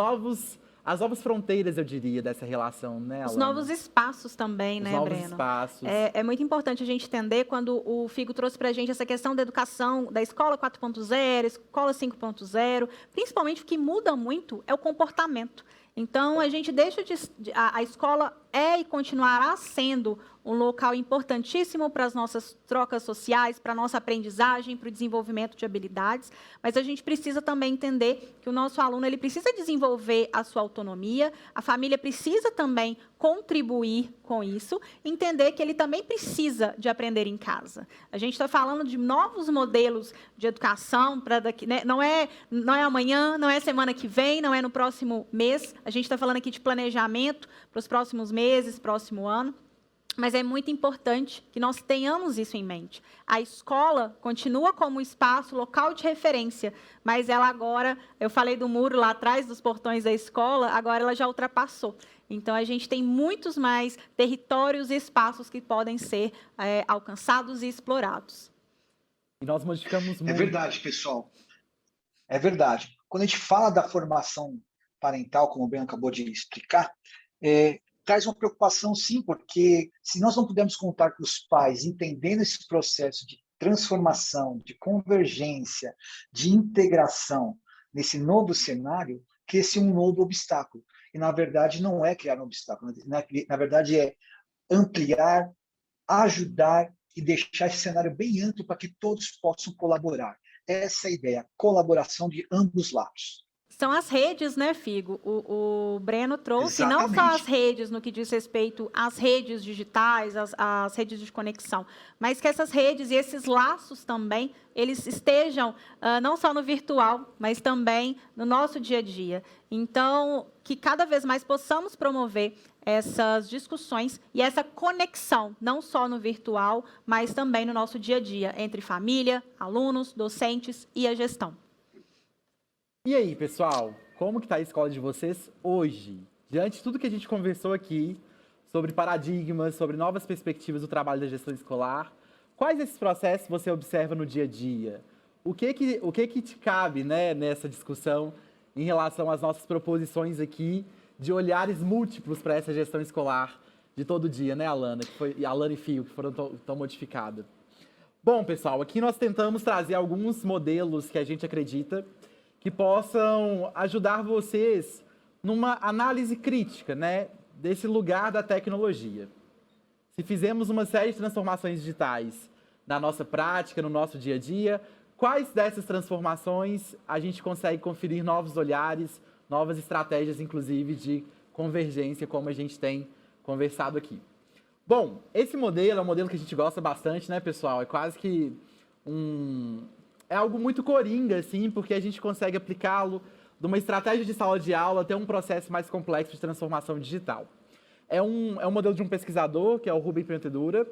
novas fronteiras, eu diria, dessa relação, né, Alana? Os novos espaços também, né, Breno? Os novos espaços. É muito importante a gente entender quando o Figo trouxe para a gente essa questão da educação, da escola 4.0, escola 5.0, principalmente o que muda muito é o comportamento. Então, a gente deixa a escola é e continuará sendo um local importantíssimo para as nossas trocas sociais, para a nossa aprendizagem, para o desenvolvimento de habilidades, mas a gente precisa também entender que o nosso aluno ele precisa desenvolver a sua autonomia, a família precisa também contribuir com isso, entender que ele também precisa de aprender em casa. A gente está falando de novos modelos de educação para daqui, né? Não é amanhã, não é semana que vem, não é no próximo mês. A gente está falando aqui de planejamento para os próximos meses, próximo ano. Mas é muito importante que nós tenhamos isso em mente. A escola continua como espaço, local de referência, mas ela agora, eu falei do muro lá atrás, dos portões da escola, agora ela já ultrapassou. Então, a gente tem muitos mais territórios e espaços que podem ser alcançados e explorados. E nós modificamos muito. É verdade, pessoal. É verdade. Quando a gente fala da formação parental, como o Ben acabou de explicar, traz uma preocupação, sim, porque se nós não pudermos contar com os pais entendendo esse processo de transformação, de convergência, de integração nesse novo cenário, cria-se um novo obstáculo. E, na verdade, não é criar um obstáculo. Na verdade, é ampliar, ajudar e deixar esse cenário bem amplo para que todos possam colaborar. essa é a ideia, colaboração de ambos os lados. São as redes, né, Figo? O Breno trouxe não só Exatamente. as redes no que diz respeito às redes digitais, às redes de conexão, mas que essas redes e esses laços também, eles estejam não só no virtual, mas também no nosso dia a dia. Então, que cada vez mais possamos promover essas discussões e essa conexão, não só no virtual, mas também no nosso dia a dia, entre família, alunos, docentes e a gestão. E aí, pessoal, como que tá a escola de vocês hoje? Diante de tudo que a gente conversou aqui, sobre paradigmas, sobre novas perspectivas do trabalho da gestão escolar, quais esses processos você observa no dia a dia? O que que te cabe, né, nessa discussão em relação às nossas proposições aqui de olhares múltiplos para essa gestão escolar de todo dia, né, Alana? Alana e Figo, que foram tão modificadas. Bom, pessoal, aqui nós tentamos trazer alguns modelos que a gente acredita que possam ajudar vocês numa análise crítica, né, desse lugar da tecnologia. Se fizemos uma série de transformações digitais na nossa prática, no nosso dia a dia, quais dessas transformações a gente consegue conferir novos olhares, novas estratégias, inclusive, de convergência, como a gente tem conversado aqui. Bom, esse modelo é um modelo que a gente gosta bastante, né, pessoal? É quase que é algo muito coringa, assim, porque a gente consegue aplicá-lo de uma estratégia de sala de aula até um processo mais complexo de transformação digital. É um modelo de um pesquisador, que é o Rubem Pentedura,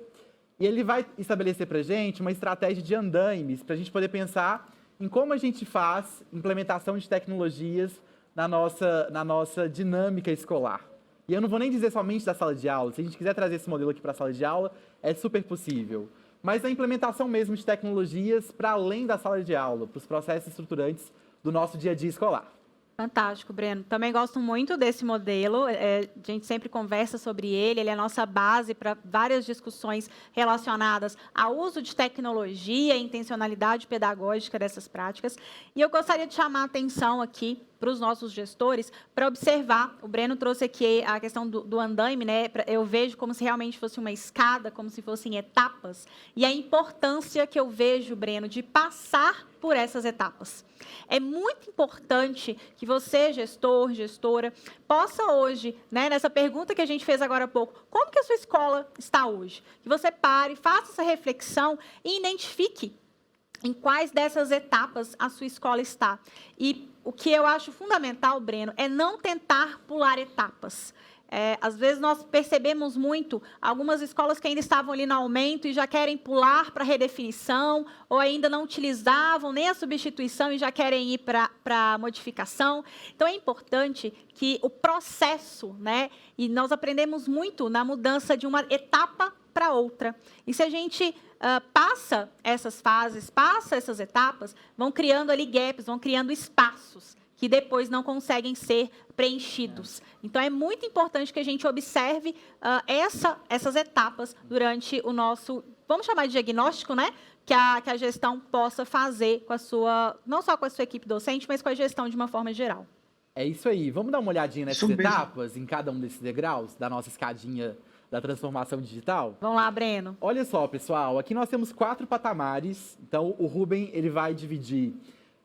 e ele vai estabelecer para a gente uma estratégia de andaimes, para a gente poder pensar em como a gente faz implementação de tecnologias na nossa dinâmica escolar. E eu não vou nem dizer somente da sala de aula, se a gente quiser trazer esse modelo aqui para a sala de aula, é super possível. Mas a implementação mesmo de tecnologias para além da sala de aula, para os processos estruturantes do nosso dia a dia escolar. Fantástico, Breno. Também gosto muito desse modelo. A gente sempre conversa sobre ele. Ele é a nossa base para várias discussões relacionadas ao uso de tecnologia e intencionalidade pedagógica dessas práticas. E eu gostaria de chamar a atenção aqui para os nossos gestores para observar. O Breno trouxe aqui a questão do andaime, né? Eu vejo como se realmente fosse uma escada, como se fossem etapas. E a importância que eu vejo, Breno, de passar por essas etapas. É muito importante que você, gestor, gestora, possa hoje, né, nessa pergunta que a gente fez agora há pouco, como que a sua escola está hoje? Que você pare, faça essa reflexão e identifique em quais dessas etapas a sua escola está. E o que eu acho fundamental, Breno, é não tentar pular etapas. Às vezes nós percebemos muito algumas escolas que ainda estavam ali no aumento e já querem pular para a redefinição, ou ainda não utilizavam nem a substituição e já querem ir para a modificação. Então, é importante que o processo, né, e nós aprendemos muito na mudança de uma etapa para outra. E se a gente passa essas fases, passa essas etapas, vão criando ali gaps, vão criando espaços que depois não conseguem ser preenchidos. Então, é muito importante que a gente observe essas etapas durante o nosso, vamos chamar de diagnóstico, né? Que a gestão possa fazer com a sua, não só com a sua equipe docente, mas com a gestão de uma forma geral. É isso aí. Vamos dar uma olhadinha nessas etapas, em cada um desses degraus da nossa escadinha da transformação digital? Vamos lá, Breno. Olha só, pessoal, aqui nós temos 4 patamares. Então, o Rubem ele vai dividir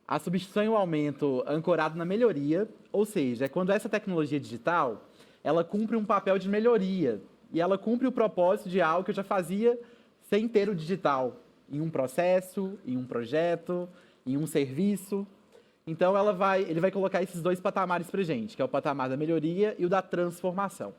a substituição e o aumento ancorado na melhoria, ou seja, é quando essa tecnologia digital, ela cumpre um papel de melhoria, e ela cumpre o propósito de algo que eu já fazia sem ter o digital, em um processo, em um projeto, em um serviço. Então, ele vai colocar esses 2 patamares para a gente, que é o patamar da melhoria e o da transformação.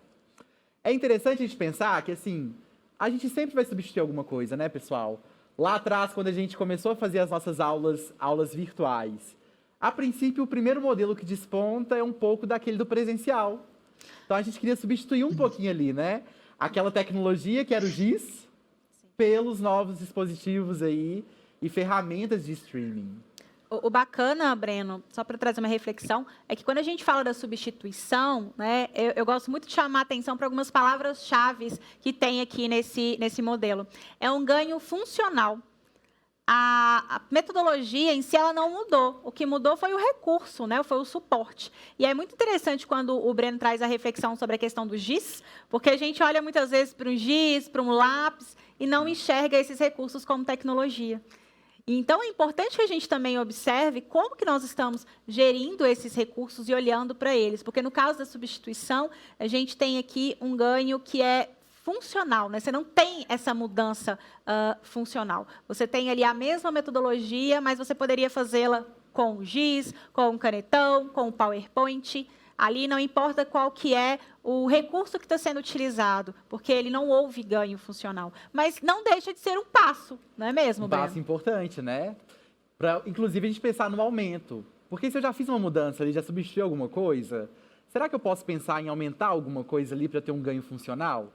É interessante a gente pensar que, assim, a gente sempre vai substituir alguma coisa, né, pessoal? Lá atrás, quando a gente começou a fazer as nossas aulas virtuais, a princípio, o primeiro modelo que desponta é um pouco daquele do presencial. Então, a gente queria substituir um pouquinho ali, né? Aquela tecnologia que era o GIS, pelos novos dispositivos aí e ferramentas de streaming. O bacana, Breno, só para trazer uma reflexão, é que quando a gente fala da substituição, né, eu gosto muito de chamar a atenção para algumas palavras-chave que tem aqui nesse modelo. É um ganho funcional. A metodologia em si ela não mudou. O que mudou foi o recurso, né? Foi o suporte. E é muito interessante quando o Breno traz a reflexão sobre a questão do GIS, porque a gente olha muitas vezes para um GIS, para um lápis, e não enxerga esses recursos como tecnologia. Então, é importante que a gente também observe como que nós estamos gerindo esses recursos e olhando para eles, porque no caso da substituição, a gente tem aqui um ganho que é funcional, né? Você não tem essa mudança funcional. Você tem ali a mesma metodologia, mas você poderia fazê-la com o GIS, com o canetão, com o PowerPoint. Ali não importa qual que é o recurso que está sendo utilizado, porque ele não houve ganho funcional. Mas não deixa de ser um passo, não é mesmo, Breno? passo importante, né? Para, inclusive, a gente pensar no aumento. Porque se eu já fiz uma mudança ali, já substituí alguma coisa, será que eu posso pensar em aumentar alguma coisa ali para ter um ganho funcional?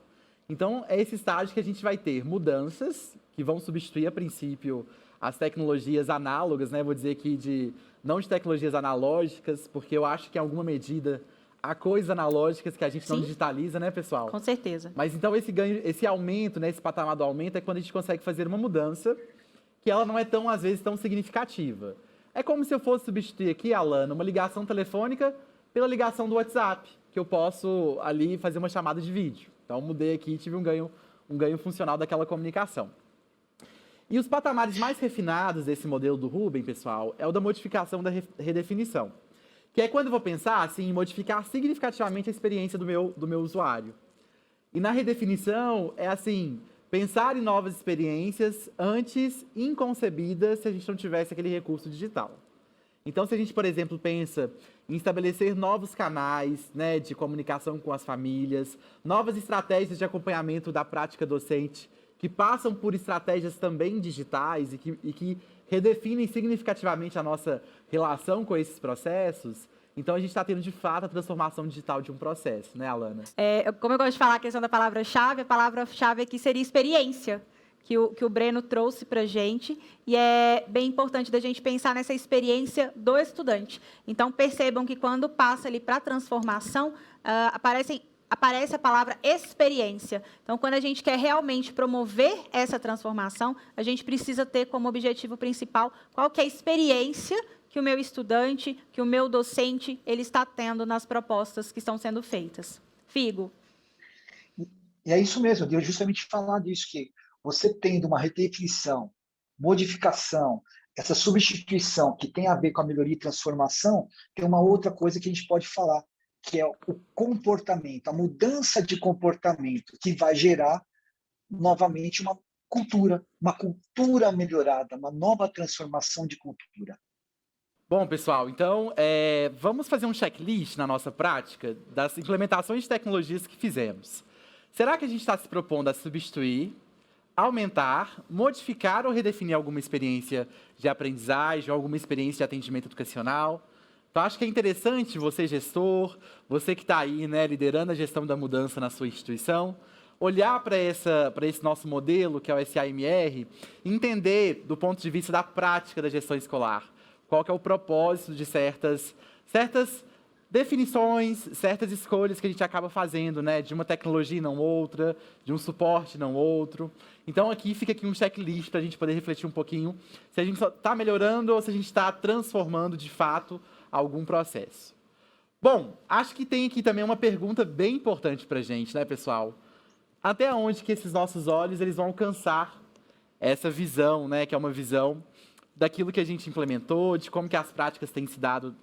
Então, é esse estágio que a gente vai ter mudanças que vão substituir, a princípio, as tecnologias análogas, né? Vou dizer aqui não de tecnologias analógicas, porque eu acho que, em alguma medida, há coisas analógicas que a gente não Sim. digitaliza, né, pessoal? Com certeza. Mas então esse ganho, esse aumento, né, esse patamar do aumento é quando a gente consegue fazer uma mudança que ela não é tão, às vezes, tão significativa. É como se eu fosse substituir aqui, Alana, uma ligação telefônica pela ligação do WhatsApp, que eu posso ali fazer uma chamada de vídeo. Então mudei aqui e tive um ganho funcional daquela comunicação. E os patamares mais refinados desse modelo do Rubem, pessoal, é o da modificação da redefinição. Que é quando eu vou pensar assim, em modificar significativamente a experiência do meu usuário. E na redefinição, é assim, pensar em novas experiências antes inconcebidas se a gente não tivesse aquele recurso digital. Então, se a gente, por exemplo, pensa em estabelecer novos canais, né, de comunicação com as famílias, novas estratégias de acompanhamento da prática docente, que passam por estratégias também digitais e que redefinem significativamente a nossa relação com esses processos, então a gente está tendo, de fato, a transformação digital de um processo, né, Alana? Como eu gosto de falar a questão da palavra-chave, a palavra-chave aqui seria experiência, que o Breno trouxe para a gente, e é bem importante da gente pensar nessa experiência do estudante. Então, percebam que quando passa ali para a transformação, aparece a palavra experiência. Então, quando a gente quer realmente promover essa transformação, a gente precisa ter como objetivo principal qual que é a experiência que o meu estudante, que o meu docente, ele está tendo nas propostas que estão sendo feitas. Figo. E é isso mesmo, eu ia justamente falar disso, que você tendo uma redefinição, modificação, essa substituição que tem a ver com a melhoria e transformação, tem uma outra coisa que a gente pode falar, que é o comportamento, a mudança de comportamento, que vai gerar, novamente, uma cultura melhorada, uma nova transformação de cultura. Bom, pessoal, então vamos fazer um checklist na nossa prática das implementações de tecnologias que fizemos. Será que a gente está se propondo a substituir, aumentar, modificar ou redefinir alguma experiência de aprendizagem, alguma experiência de atendimento educacional? Então, acho que é interessante você, gestor, você que está aí, né, liderando a gestão da mudança na sua instituição, olhar para esse nosso modelo, que é o SAMR, e entender, do ponto de vista da prática da gestão escolar, qual que é o propósito de certas definições, certas escolhas que a gente acaba fazendo, né, de uma tecnologia e não outra, de um suporte e não outro. Então, fica aqui um checklist para a gente poder refletir um pouquinho se a gente só está melhorando ou se a gente está transformando, de fato, algum processo. Bom, acho que tem aqui também uma pergunta bem importante para a gente, né, pessoal? Até onde que esses nossos olhos eles vão alcançar essa visão, né, que é uma visão daquilo que a gente implementou, de como que as práticas têm se dado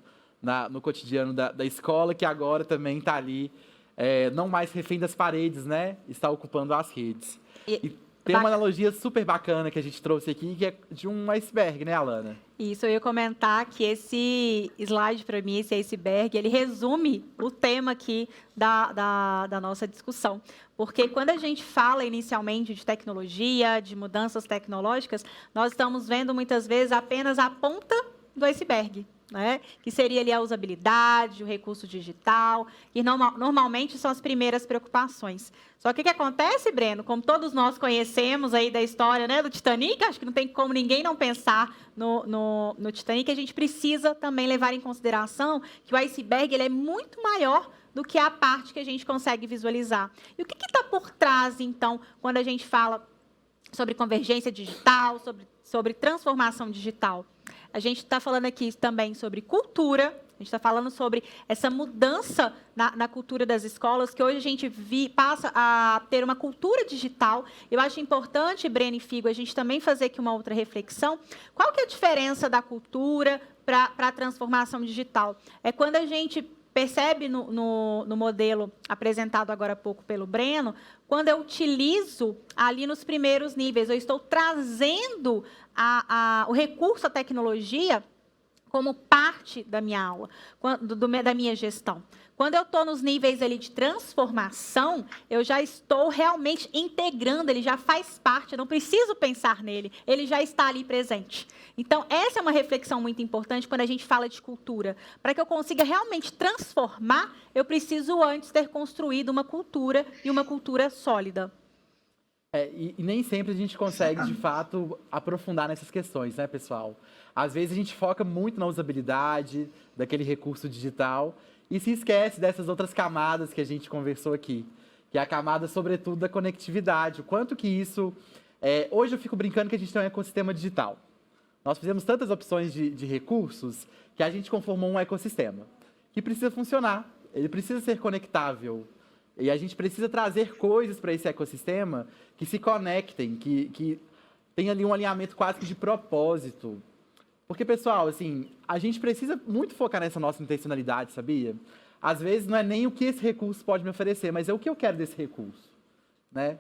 no cotidiano da escola, que agora também está ali, não mais refém das paredes, né, está ocupando as redes. E tem uma analogia super bacana que a gente trouxe aqui, que é de um iceberg, né, Alana? Isso, eu ia comentar que esse slide, para mim, esse iceberg, ele resume o tema aqui da nossa discussão. Porque quando a gente fala inicialmente de tecnologia, de mudanças tecnológicas, nós estamos vendo muitas vezes apenas a ponta do iceberg, né? Que seria ali a usabilidade, o recurso digital, que normalmente são as primeiras preocupações. Só que o que acontece, Breno, como todos nós conhecemos aí da história, né, do Titanic, acho que não tem como ninguém não pensar no Titanic, a gente precisa também levar em consideração que o iceberg ele é muito maior do que a parte que a gente consegue visualizar. E o que está por trás, então, quando a gente fala sobre convergência digital, sobre transformação digital? A gente está falando aqui também sobre cultura, A gente está falando sobre essa mudança na cultura das escolas, que hoje a gente passa a ter uma cultura digital. Eu acho importante, Breno e Figo, a gente também fazer aqui uma outra reflexão. Qual que é a diferença da cultura para a transformação digital? É quando a gente percebe no modelo apresentado agora há pouco pelo Breno, quando eu utilizo ali nos primeiros níveis, eu estou trazendo o recurso, a tecnologia, como parte da minha aula, da minha gestão. Quando eu estou nos níveis ali de transformação, eu já estou realmente integrando, ele já faz parte, eu não preciso pensar nele, ele já está ali presente. Então, essa é uma reflexão muito importante quando a gente fala de cultura. Para que eu consiga realmente transformar, eu preciso antes ter construído uma cultura e uma cultura sólida. E nem sempre a gente consegue, de fato, aprofundar nessas questões, né, pessoal? Às vezes a gente foca muito na usabilidade daquele recurso digital e se esquece dessas outras camadas que a gente conversou aqui, que é a camada, sobretudo, da conectividade. O quanto que isso... hoje eu fico brincando que a gente tem um ecossistema digital. Nós fizemos tantas opções de recursos que a gente conformou um ecossistema que precisa funcionar, ele precisa ser conectável. E a gente precisa trazer coisas para esse ecossistema que se conectem, que tenha ali um alinhamento quase que de propósito. Porque, pessoal, assim, a gente precisa muito focar nessa nossa intencionalidade, sabia? Às vezes não é nem o que esse recurso pode me oferecer, mas é o que eu quero desse recurso, né?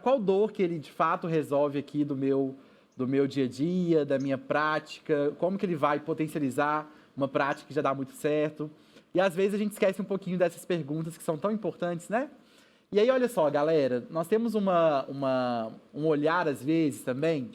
Qual dor que ele, de fato, resolve aqui do meu dia a dia, da minha prática, como que ele vai potencializar uma prática que já dá muito certo. E às vezes a gente esquece um pouquinho dessas perguntas que são tão importantes, né? E aí, olha só, galera, nós temos um olhar, às vezes, também,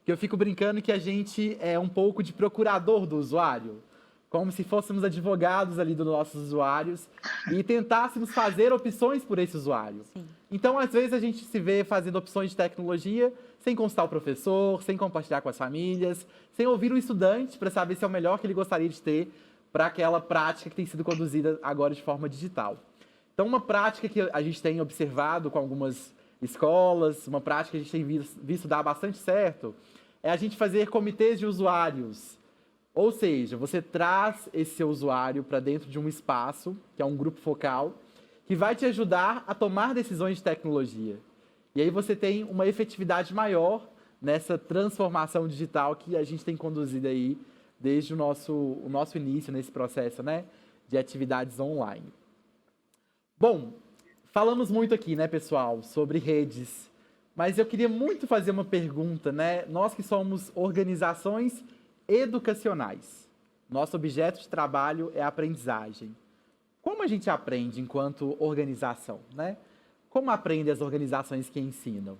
que eu fico brincando que a gente é um pouco de procurador do usuário, como se fôssemos advogados ali dos nossos usuários e tentássemos fazer opções por esse usuário. Sim. Então, às vezes, a gente se vê fazendo opções de tecnologia sem consultar o professor, sem compartilhar com as famílias, sem ouvir o estudante para saber se é o melhor que ele gostaria de ter para aquela prática que tem sido conduzida agora de forma digital. Então, uma prática que a gente tem observado com algumas escolas, uma prática que a gente tem visto dar bastante certo, é a gente fazer comitês de usuários. Ou seja, você traz esse seu usuário para dentro de um espaço, que é um grupo focal, que vai te ajudar a tomar decisões de tecnologia. E aí você tem uma efetividade maior nessa transformação digital que a gente tem conduzido aí desde o nosso início nesse processo, né, de atividades online. Bom, falamos muito aqui, né, pessoal, sobre redes, mas eu queria muito fazer uma pergunta, né? Nós que somos organizações educacionais, nosso objeto de trabalho é a aprendizagem. Como a gente aprende enquanto organização, né? Como aprendem as organizações que ensinam?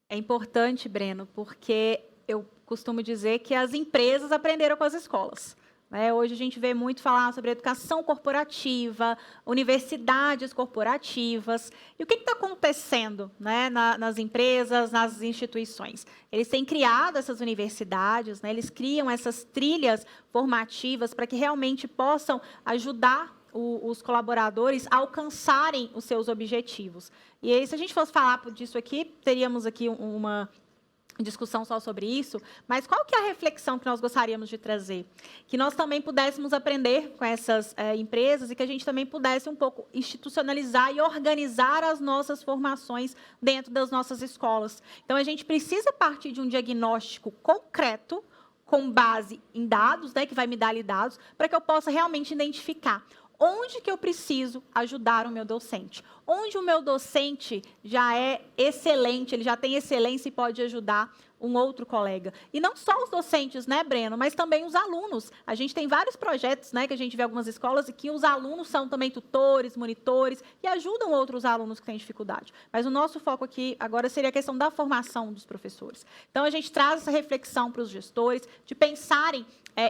É importante, Breno, porque eu costumo dizer que as empresas aprenderam com as escolas. Hoje a gente vê muito falar sobre educação corporativa, universidades corporativas. E o que está acontecendo, né, nas empresas, nas instituições? Eles têm criado essas universidades, né, eles criam essas trilhas formativas para que realmente possam ajudar os colaboradores a alcançarem os seus objetivos. E aí, se a gente fosse falar disso aqui, teríamos aqui uma discussão só sobre isso, mas qual que é a reflexão que nós gostaríamos de trazer? Que nós também pudéssemos aprender com essas empresas e que a gente também pudesse um pouco institucionalizar e organizar as nossas formações dentro das nossas escolas. Então, a gente precisa partir de um diagnóstico concreto, com base em dados, né, que vai me dar ali dados, para que eu possa realmente identificar onde que eu preciso ajudar o meu docente? Onde o meu docente já é excelente, ele já tem excelência e pode ajudar um outro colega. E não só os docentes, né, Breno, mas também os alunos. A gente tem vários projetos, né, que a gente vê em algumas escolas e que os alunos são também tutores, monitores e ajudam outros alunos que têm dificuldade. Mas o nosso foco aqui agora seria a questão da formação dos professores. Então, a gente traz essa reflexão para os gestores de pensarem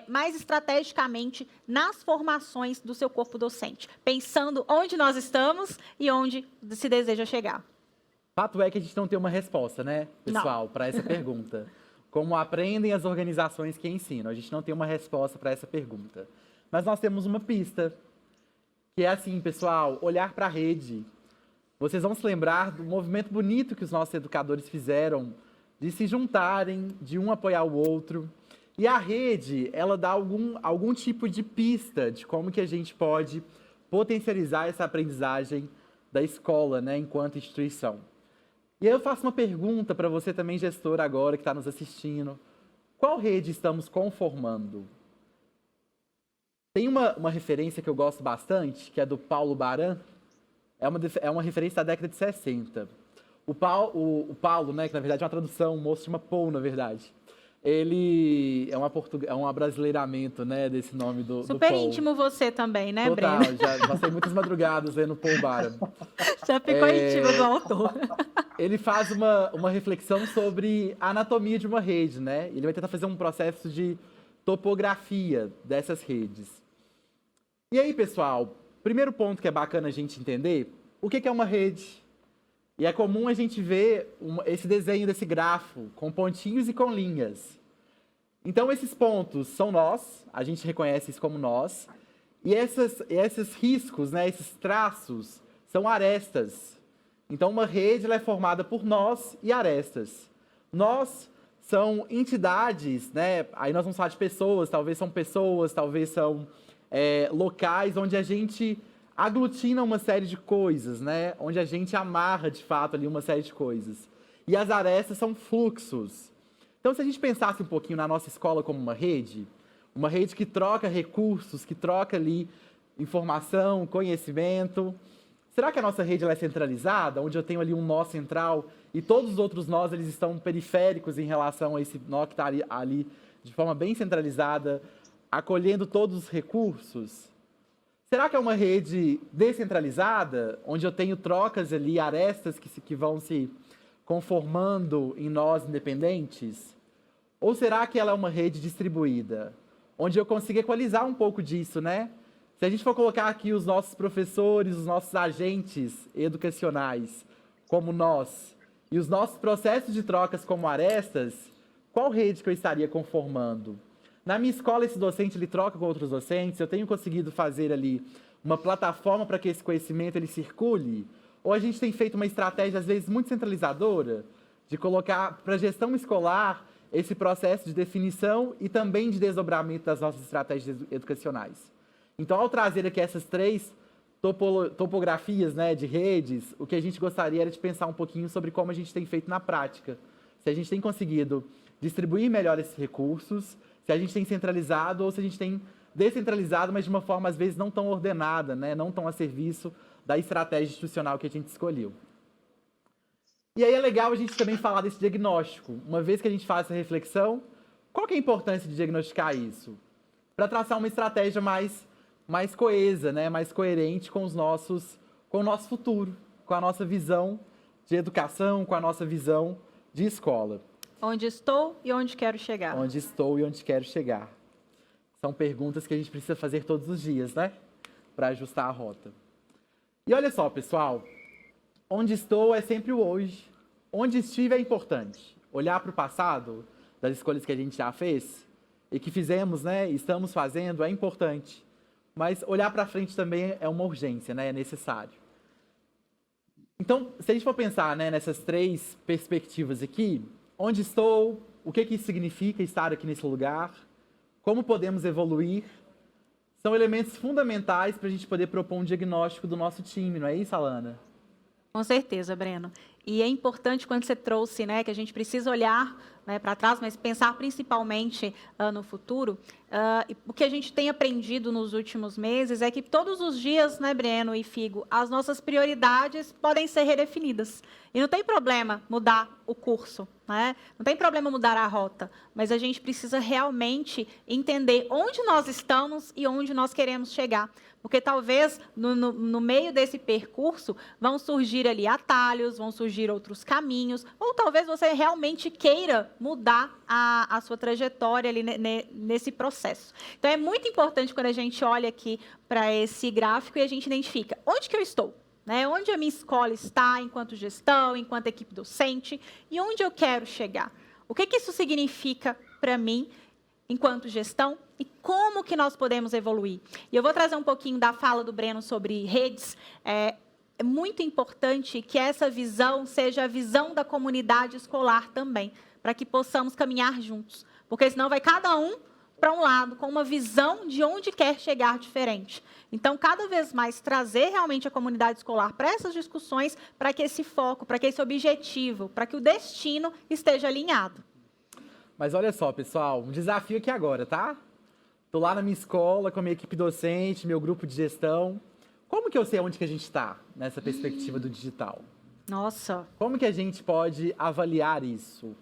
mais estrategicamente nas formações do seu corpo docente, pensando onde nós estamos e onde se deseja chegar. Fato é que a gente não tem uma resposta, né, pessoal, para essa pergunta. Como aprendem as organizações que ensinam? A gente não tem uma resposta para essa pergunta. Mas nós temos uma pista, que é assim, pessoal, olhar para a rede. Vocês vão se lembrar do movimento bonito que os nossos educadores fizeram de se juntarem, de um apoiar o outro. E a rede, ela dá algum tipo de pista de como que a gente pode potencializar essa aprendizagem da escola, né, enquanto instituição. E aí eu faço uma pergunta para você também, gestor, agora que está nos assistindo. Qual rede estamos conformando? Tem uma referência que eu gosto bastante, que é do Paulo Baran. É uma referência da década de 60. O Paulo, né, que na verdade é uma tradução, o moço chama Paul, na verdade. Ele é um abrasileiramento, né, desse nome do Super Paul. íntimo você também, né, Total, Breno? já passei muitas madrugadas lendo Paul Baran. Já ficou íntimo do autor. Ele faz uma reflexão sobre a anatomia de uma rede, né? Ele vai tentar fazer um processo de topografia dessas redes. E aí, pessoal, primeiro ponto que é bacana a gente entender, o que é uma rede? E é comum a gente ver esse desenho desse grafo, com pontinhos e com linhas. Então, esses pontos são nós, a gente reconhece isso como nós, e esses riscos, né, esses traços, são arestas. Então, uma rede ela é formada por nós e arestas. Nós são entidades, né? Aí nós vamos falar de pessoas, talvez são locais onde a gente aglutina uma série de coisas, né? Onde a gente amarra, de fato, ali uma série de coisas. E as arestas são fluxos. Então, se a gente pensasse um pouquinho na nossa escola como uma rede que troca recursos, que troca ali informação, conhecimento. Será que a nossa rede ela é centralizada, onde eu tenho ali um nó central e todos os outros nós eles estão periféricos em relação a esse nó que está ali de forma bem centralizada, acolhendo todos os recursos? Será que é uma rede descentralizada, onde eu tenho trocas ali, arestas que vão se conformando em nós independentes? Ou será que ela é uma rede distribuída, onde eu consigo equalizar um pouco disso, né? Se a gente for colocar aqui os nossos professores, os nossos agentes educacionais como nós, e os nossos processos de trocas como arestas, qual rede que eu estaria conformando? Na minha escola, esse docente ele troca com outros docentes, eu tenho conseguido fazer ali uma plataforma para que esse conhecimento ele circule? Ou a gente tem feito uma estratégia, às vezes, muito centralizadora, de colocar para a gestão escolar esse processo de definição e também de desdobramento das nossas estratégias educacionais? Então, ao trazer aqui essas três topografias, né, de redes, o que a gente gostaria era de pensar um pouquinho sobre como a gente tem feito na prática. Se a gente tem conseguido distribuir melhor esses recursos, se a gente tem centralizado ou se a gente tem descentralizado, mas de uma forma, às vezes, não tão ordenada, né, não tão a serviço da estratégia institucional que a gente escolheu. E aí é legal a gente também falar desse diagnóstico. Uma vez que a gente faz essa reflexão, qual que é a importância de diagnosticar isso? Para traçar uma estratégia mais coesa, né? Mais coerente com o nosso futuro, com a nossa visão de educação, com a nossa visão de escola. Onde estou e onde quero chegar. Onde estou e onde quero chegar. São perguntas que a gente precisa fazer todos os dias, né? Para ajustar a rota. E olha só, pessoal, onde estou é sempre o hoje. Onde estive é importante. Olhar para o passado, das escolhas que a gente já fez e que fizemos, né? Estamos fazendo, é importante. Mas olhar para frente também é uma urgência, né? É necessário. Então, se a gente for pensar, né, nessas três perspectivas aqui, onde estou, o que isso significa estar aqui nesse lugar, como podemos evoluir, são elementos fundamentais para a gente poder propor um diagnóstico do nosso time, não é isso, Alana? Com certeza, Breno. E é importante quando você trouxe, né, que a gente precisa olhar, né, para trás, mas pensar principalmente no futuro. O que a gente tem aprendido nos últimos meses é que todos os dias, né, Breno e Figo, as nossas prioridades podem ser redefinidas. E não tem problema mudar o curso, né? Não tem problema mudar a rota, mas a gente precisa realmente entender onde nós estamos e onde nós queremos chegar. Porque talvez no meio desse percurso vão surgir ali atalhos, vão surgir outros caminhos, ou talvez você realmente queira mudar a sua trajetória ali nesse processo. Então, é muito importante quando a gente olha aqui para esse gráfico e a gente identifica onde que eu estou, né? Onde a minha escola está enquanto gestão, enquanto equipe docente, e onde eu quero chegar. O que isso significa para mim enquanto gestão e como que nós podemos evoluir. E eu vou trazer um pouquinho da fala do Breno sobre redes. É muito importante que essa visão seja a visão da comunidade escolar também, para que possamos caminhar juntos. porque senão vai cada um para um lado, com uma visão de onde quer chegar diferente. Então, cada vez mais trazer realmente a comunidade escolar para essas discussões, para que esse foco, para que esse objetivo, para que o destino esteja alinhado. Mas olha só, pessoal, um desafio aqui agora, tá? Tô lá na minha escola, com a minha equipe docente, meu grupo de gestão. Como que eu sei onde que a gente está nessa perspectiva do digital? Nossa. Como que a gente pode avaliar isso?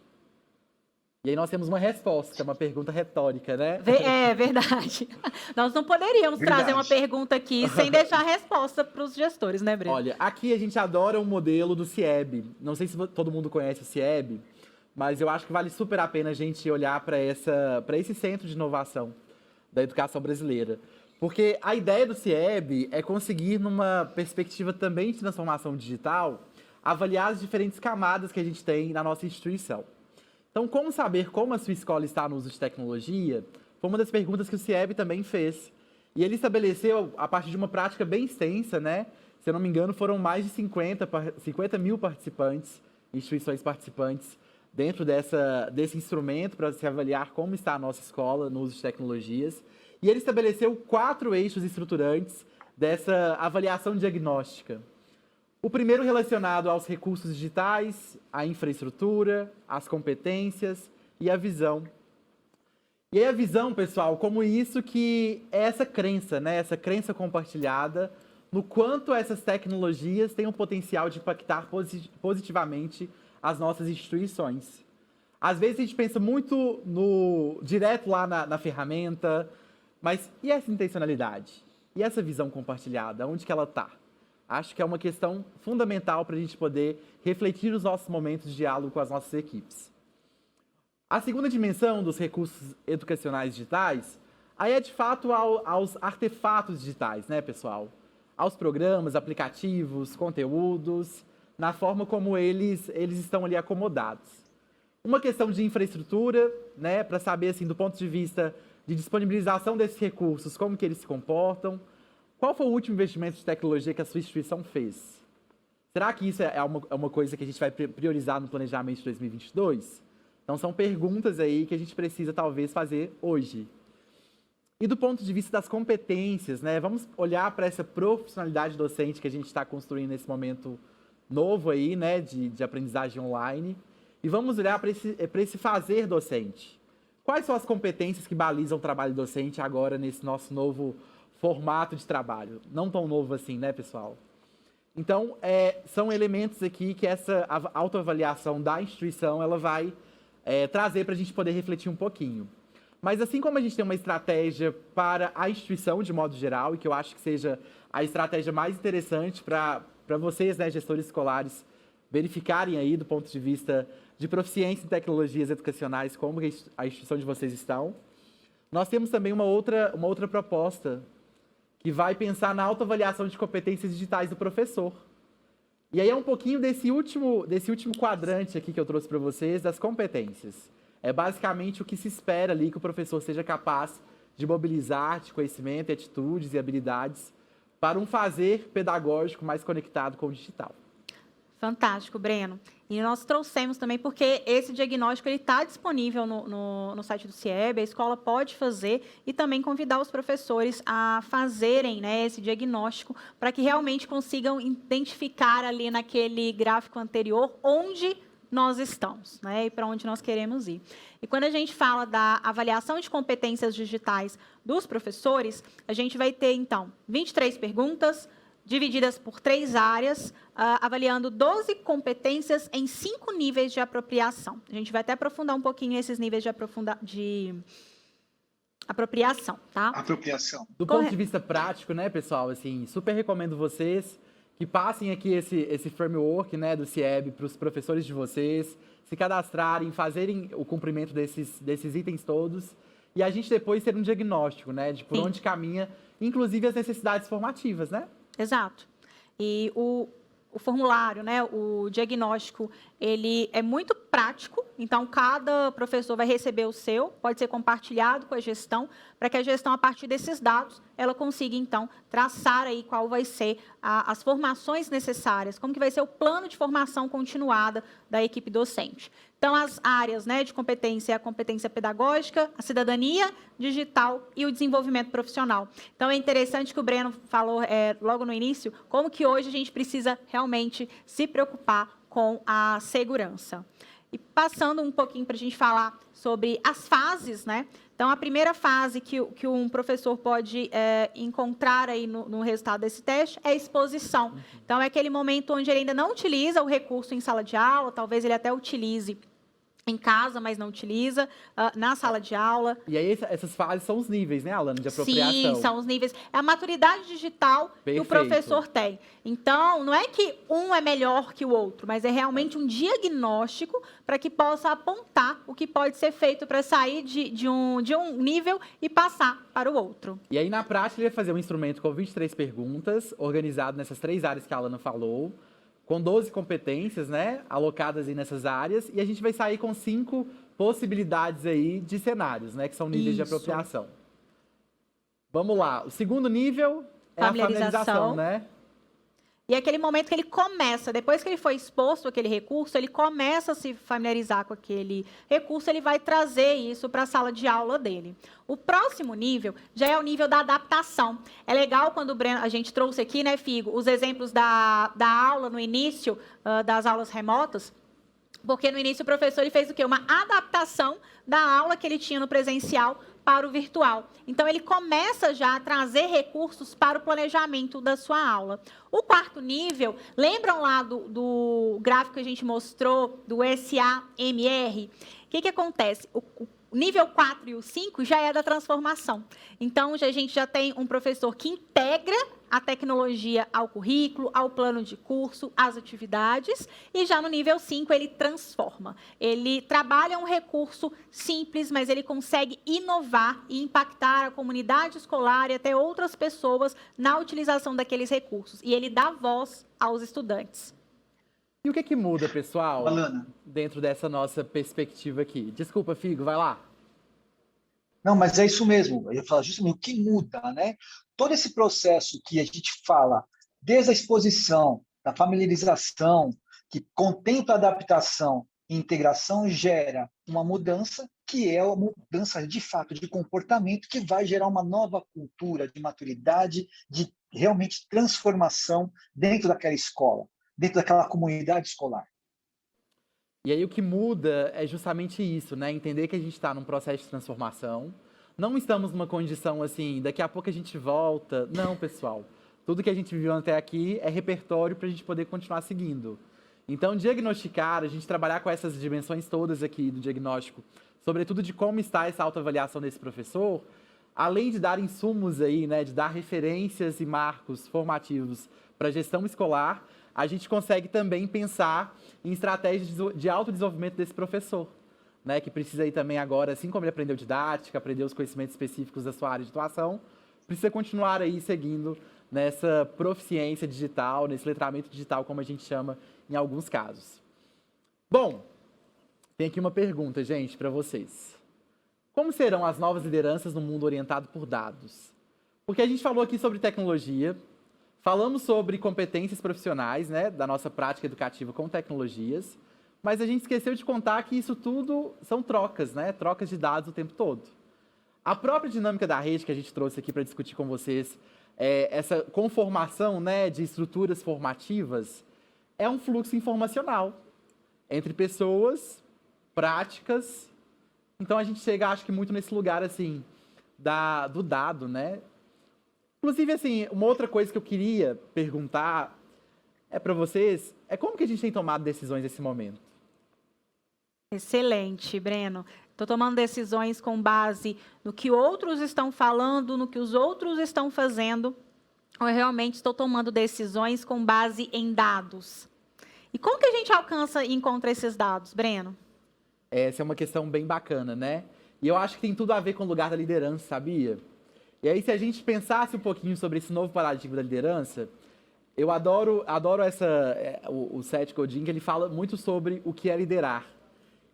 E aí nós temos uma resposta, uma pergunta retórica, né? É verdade. Nós não poderíamos trazer uma pergunta aqui sem deixar a resposta para os gestores, né, Breno? Olha, aqui a gente adora o modelo do CIEB. Não sei se todo mundo conhece o CIEB, mas eu acho que vale super a pena a gente olhar para esse centro de inovação da educação brasileira. Porque a ideia do CIEB é conseguir, numa perspectiva também de transformação digital, avaliar as diferentes camadas que a gente tem na nossa instituição. Então, como saber como a sua escola está no uso de tecnologia, foi uma das perguntas que o CIEB também fez. E ele estabeleceu, a partir de uma prática bem extensa, né? Se eu não me engano, foram mais de 50 mil participantes, instituições participantes, dentro desse instrumento para se avaliar como está a nossa escola no uso de tecnologias. E ele estabeleceu 4 eixos estruturantes dessa avaliação diagnóstica. O primeiro relacionado aos recursos digitais, à infraestrutura, às competências e à visão. E aí a visão, pessoal, como isso que é essa crença, né? Essa crença compartilhada no quanto essas tecnologias têm o potencial de impactar positivamente as nossas instituições. Às vezes a gente pensa muito direto lá na ferramenta, mas e essa intencionalidade? E essa visão compartilhada? Onde que ela está? Acho que é uma questão fundamental para a gente poder refletir os nossos momentos de diálogo com as nossas equipes. A segunda dimensão dos recursos educacionais digitais, aí é de fato aos artefatos digitais, né, pessoal? Aos programas, aplicativos, conteúdos, na forma como eles estão ali acomodados. Uma questão de infraestrutura, né, para saber, assim, do ponto de vista de disponibilização desses recursos, como que eles se comportam. Qual foi o último investimento de tecnologia que a sua instituição fez? Será que isso é uma coisa que a gente vai priorizar no planejamento de 2022? Então, são perguntas aí que a gente precisa, talvez, fazer hoje. E do ponto de vista das competências, né? Vamos olhar para essa profissionalidade docente que a gente está construindo nesse momento novo aí, né? De aprendizagem online. E vamos olhar para esse fazer docente. Quais são as competências que balizam o trabalho docente agora nesse nosso novo formato de trabalho? Não tão novo assim, né, pessoal? Então, são elementos aqui que essa autoavaliação da instituição ela vai trazer para a gente poder refletir um pouquinho. Mas assim como a gente tem uma estratégia para a instituição de modo geral, e que eu acho que seja a estratégia mais interessante para vocês, né, gestores escolares, verificarem aí do ponto de vista de proficiência em tecnologias educacionais como a instituição de vocês estão, nós temos também uma outra proposta que vai pensar na autoavaliação de competências digitais do professor. E aí é um pouquinho desse último quadrante aqui que eu trouxe para vocês, das competências. É basicamente o que se espera ali que o professor seja capaz de mobilizar de conhecimento, atitudes e habilidades para um fazer pedagógico mais conectado com o digital. Fantástico, Breno. E nós trouxemos também, porque esse diagnóstico está disponível no site do CIEB, a escola pode fazer e também convidar os professores a fazerem, né, esse diagnóstico para que realmente consigam identificar ali naquele gráfico anterior onde nós estamos, né, e para onde nós queremos ir. E quando a gente fala da avaliação de competências digitais dos professores, a gente vai ter, então, 23 perguntas, divididas por 3 áreas, avaliando 12 competências em 5 níveis de apropriação. A gente vai até aprofundar um pouquinho esses níveis de apropriação, tá? Apropriação. Do ponto de vista prático, né, pessoal, assim, super recomendo vocês que passem aqui esse framework, né, do CIEB para os professores de vocês, se cadastrarem, fazerem o cumprimento desses itens todos, e a gente depois ter um diagnóstico, né, de por onde caminha, inclusive as necessidades formativas, né? Exato. E o formulário, né, o diagnóstico, ele é muito prático, então cada professor vai receber o seu, pode ser compartilhado com a gestão, para que a gestão, a partir desses dados, ela consiga, então, traçar aí qual vai ser as formações necessárias, como que vai ser o plano de formação continuada da equipe docente. Então, as áreas, né, de competência é a competência pedagógica, a cidadania digital e o desenvolvimento profissional. Então, é interessante que o Breno falou logo no início, como que hoje a gente precisa realmente se preocupar com a segurança. E passando um pouquinho para a gente falar sobre as fases, né? Então, a primeira fase que um professor pode encontrar aí no resultado desse teste é a exposição. Então, é aquele momento onde ele ainda não utiliza o recurso em sala de aula, talvez ele até utilize em casa, mas não utiliza, na sala de aula. E aí, essas fases são os níveis, né, Alana, de apropriação? Sim, são os níveis. É a maturidade digital que o professor tem. Então, não é que um é melhor que o outro, mas é realmente um diagnóstico para que possa apontar o que pode ser feito para sair de um nível e passar para o outro. E aí, na prática, ele vai fazer um instrumento com 23 perguntas, organizado nessas 3 áreas que a Alana falou, com 12 competências, né, alocadas aí nessas áreas, e a gente vai sair com 5 possibilidades aí de cenários, né, que são níveis de apropriação. Vamos lá. O segundo nível é a familiarização, né? E é aquele momento que ele começa, depois que ele foi exposto àquele recurso, ele começa a se familiarizar com aquele recurso, ele vai trazer isso para a sala de aula dele. O próximo nível já é o nível da adaptação. É legal quando a gente trouxe aqui, né, Figo, os exemplos da aula no início, das aulas remotas, porque no início o professor ele fez o quê? Uma adaptação da aula que ele tinha no presencial para o virtual. Então, ele começa já a trazer recursos para o planejamento da sua aula. O quarto nível, lembram lá do gráfico que a gente mostrou, do SAMR? O que acontece? O nível 4 e o 5 já é da transformação. Então, a gente já tem um professor que integra a tecnologia ao currículo, ao plano de curso, às atividades, e já no nível 5 ele transforma. Ele trabalha um recurso simples, mas ele consegue inovar e impactar a comunidade escolar e até outras pessoas na utilização daqueles recursos. E ele dá voz aos estudantes. E o que muda, pessoal, Alana, dentro dessa nossa perspectiva aqui? Desculpa, Figo, vai lá. não, mas é isso mesmo. Eu ia falar justamente o que muda, né? Todo esse processo que a gente fala, desde a exposição, da familiarização, que contempla a adaptação e integração, gera uma mudança, que é uma mudança de fato de comportamento, que vai gerar uma nova cultura de maturidade, de realmente transformação dentro daquela escola, dentro daquela comunidade escolar. E aí o que muda é justamente isso, né? Entender que a gente está num processo de transformação. Não estamos numa condição assim, daqui a pouco a gente volta. Não, pessoal. Tudo que a gente viveu até aqui é repertório para a gente poder continuar seguindo. Então, diagnosticar, a gente trabalhar com essas dimensões todas aqui do diagnóstico, sobretudo de como está essa autoavaliação desse professor, além de dar insumos aí, né, de dar referências e marcos formativos para a gestão escolar, a gente consegue também pensar em estratégias de autodesenvolvimento desse professor, né, que precisa aí também agora, assim como ele aprendeu didática, aprendeu os conhecimentos específicos da sua área de atuação, precisa continuar aí seguindo nessa proficiência digital, nesse letramento digital, como a gente chama em alguns casos. Bom, tem aqui uma pergunta, gente, para vocês. Como serão as novas lideranças no mundo orientado por dados? Porque a gente falou aqui sobre tecnologia, falamos sobre competências profissionais, né, da nossa prática educativa com tecnologias, mas a gente esqueceu de contar que isso tudo são trocas, né, trocas de dados o tempo todo. A própria dinâmica da rede que a gente trouxe aqui para discutir com vocês, essa conformação, né, de estruturas formativas, é um fluxo informacional entre pessoas, práticas. Então a gente chega, acho que muito nesse lugar assim do dado, né? Inclusive, assim, uma outra coisa que eu queria perguntar para vocês é como que a gente tem tomado decisões nesse momento? Excelente, Breno. Estou tomando decisões com base no que outros estão falando, no que os outros estão fazendo, ou eu realmente estou tomando decisões com base em dados? E como que a gente alcança e encontra esses dados, Breno? Essa é uma questão bem bacana, né? E eu acho que tem tudo a ver com o lugar da liderança, sabia? E aí, se a gente pensasse um pouquinho sobre esse novo paradigma da liderança, Eu adoro o Seth Godin, que ele fala muito sobre o que é liderar.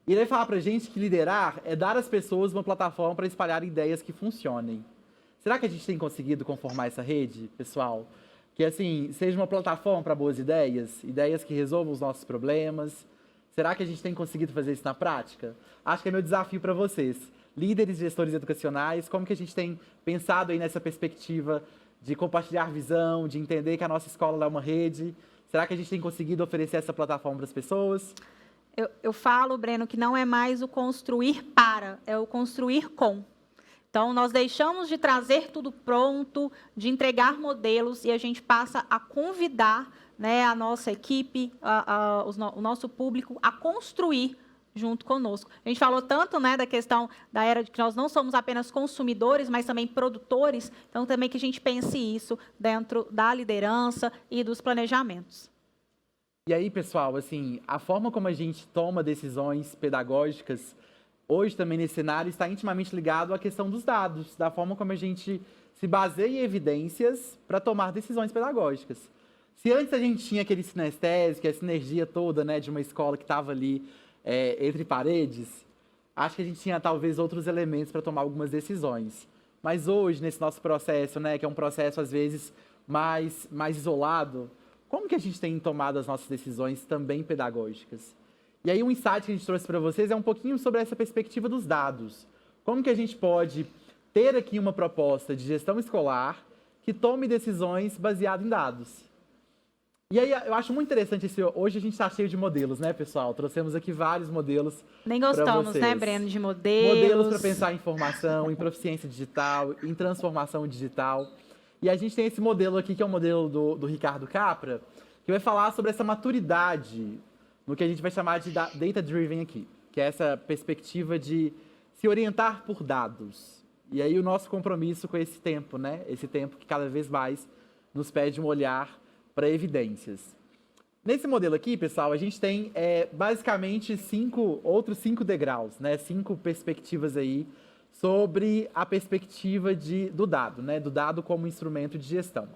E ele vai falar pra gente que liderar é dar às pessoas uma plataforma para espalhar ideias que funcionem. Será que a gente tem conseguido conformar essa rede, pessoal? Que, assim, seja uma plataforma para boas ideias, ideias que resolvam os nossos problemas. Será que a gente tem conseguido fazer isso na prática? Acho que é meu desafio para vocês, líderes e gestores educacionais, como que a gente tem pensado aí nessa perspectiva de compartilhar visão, de entender que a nossa escola é uma rede. Será que a gente tem conseguido oferecer essa plataforma para as pessoas? Eu falo, Breno, que não é mais o construir para, é o construir com. Então, nós deixamos de trazer tudo pronto, de entregar modelos, e a gente passa a convidar, né, a nossa equipe, o nosso público, a construir junto conosco. A gente falou tanto, né, da questão da era de que nós não somos apenas consumidores, mas também produtores, então também que a gente pense isso dentro da liderança e dos planejamentos. E aí, pessoal, assim, a forma como a gente toma decisões pedagógicas hoje também nesse cenário está intimamente ligado à questão dos dados, da forma como a gente se baseia em evidências para tomar decisões pedagógicas. Se antes a gente tinha aquele sinestésico, a sinergia toda, né, de uma escola que estava ali entre paredes, acho que a gente tinha talvez outros elementos para tomar algumas decisões. Mas hoje, nesse nosso processo, né, que é um processo às vezes mais isolado, como que a gente tem tomado as nossas decisões também pedagógicas? E aí um insight que a gente trouxe para vocês é um pouquinho sobre essa perspectiva dos dados. Como que a gente pode ter aqui uma proposta de gestão escolar que tome decisões baseadas em dados? E aí eu acho muito interessante hoje a gente está cheio de modelos, né, pessoal? Trouxemos aqui vários modelos. Nem gostamos, né, Breno, de modelos. Modelos para pensar em formação, em proficiência digital, em transformação digital. E a gente tem esse modelo aqui, que é o modelo do Ricardo Capra, que vai falar sobre essa maturidade no que a gente vai chamar de data-driven aqui, que é essa perspectiva de se orientar por dados. E aí o nosso compromisso com esse tempo, né? Esse tempo que cada vez mais nos pede um olhar para evidências. Nesse modelo aqui, pessoal, a gente tem basicamente outros cinco degraus, né? 5 perspectivas aí sobre a perspectiva do dado, né? Do dado como instrumento de gestão.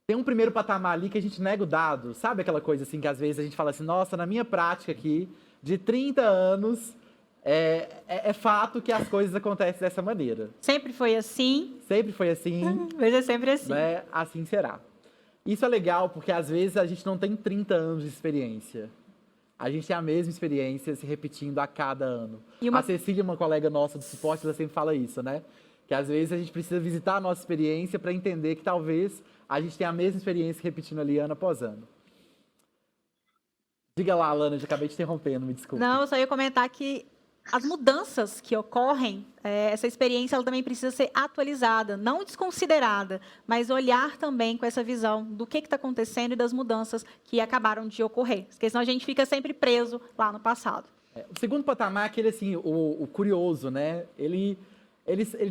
Tem um primeiro patamar ali que a gente nega o dado. Sabe aquela coisa assim que às vezes a gente fala assim, nossa, na minha prática aqui, de 30 anos, é fato que as coisas acontecem dessa maneira. Sempre foi assim. Sempre foi assim. Mas é sempre assim. Né? Assim será. Isso é legal porque às vezes a gente não tem 30 anos de experiência. A gente tem a mesma experiência se repetindo a cada ano. A Cecília, uma colega nossa do suporte, ela sempre fala isso, né? Que às vezes a gente precisa visitar a nossa experiência para entender que talvez a gente tenha a mesma experiência repetindo ali ano após ano. Diga lá, Alana, já acabei te interrompendo, me desculpe. Não, eu só ia comentar que as mudanças que ocorrem, essa experiência ela também precisa ser atualizada, não desconsiderada, mas olhar também com essa visão do que está acontecendo e das mudanças que acabaram de ocorrer. Porque senão a gente fica sempre preso lá no passado. O segundo patamar é aquele, assim, o curioso, né? Ele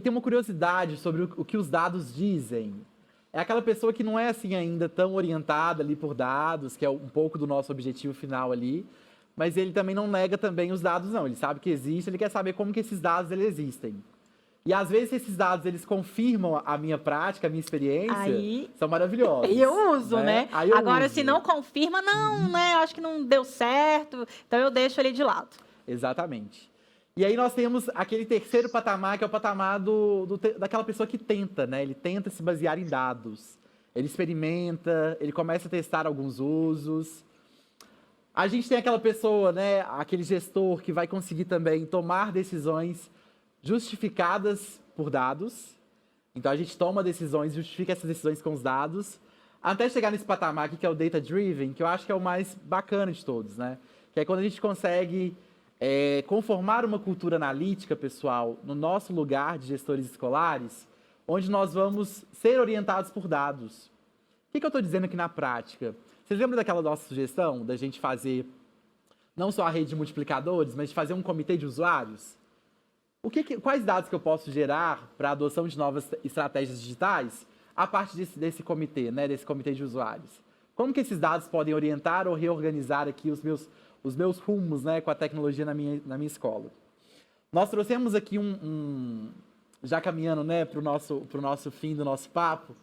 tem uma curiosidade sobre o que os dados dizem. É aquela pessoa que não é assim ainda tão orientada ali por dados, que é um pouco do nosso objetivo final ali, mas ele também não nega também os dados, não. Ele sabe que existe, ele quer saber como que esses dados existem. E às vezes esses dados eles confirmam a minha prática, a minha experiência, são maravilhosos. E eu uso, né? Agora, uso. Se não confirma, não, né? Acho que não deu certo, então eu deixo ele de lado. Exatamente. E aí nós temos aquele terceiro patamar, que é o patamar daquela pessoa que tenta, né? Ele tenta se basear em dados. Ele experimenta, ele começa a testar alguns usos. A gente tem aquela pessoa, né? Aquele gestor que vai conseguir também tomar decisões justificadas por dados. Então a gente toma decisões, justifica essas decisões com os dados, até chegar nesse patamar aqui, que é o data-driven, que eu acho que é o mais bacana de todos, né? Que é quando a gente consegue conformar uma cultura analítica, pessoal, no nosso lugar de gestores escolares, onde nós vamos ser orientados por dados. O que eu estou dizendo aqui na prática? Vocês lembram daquela nossa sugestão da gente fazer não só a rede de multiplicadores, mas de fazer um comitê de usuários? Quais dados que eu posso gerar para a adoção de novas estratégias digitais a partir desse comitê, né, desse comitê de usuários? Como que esses dados podem orientar ou reorganizar aqui os meus rumos, né, com a tecnologia na minha escola? Nós trouxemos aqui já caminhando, né, para o nosso fim do nosso papo,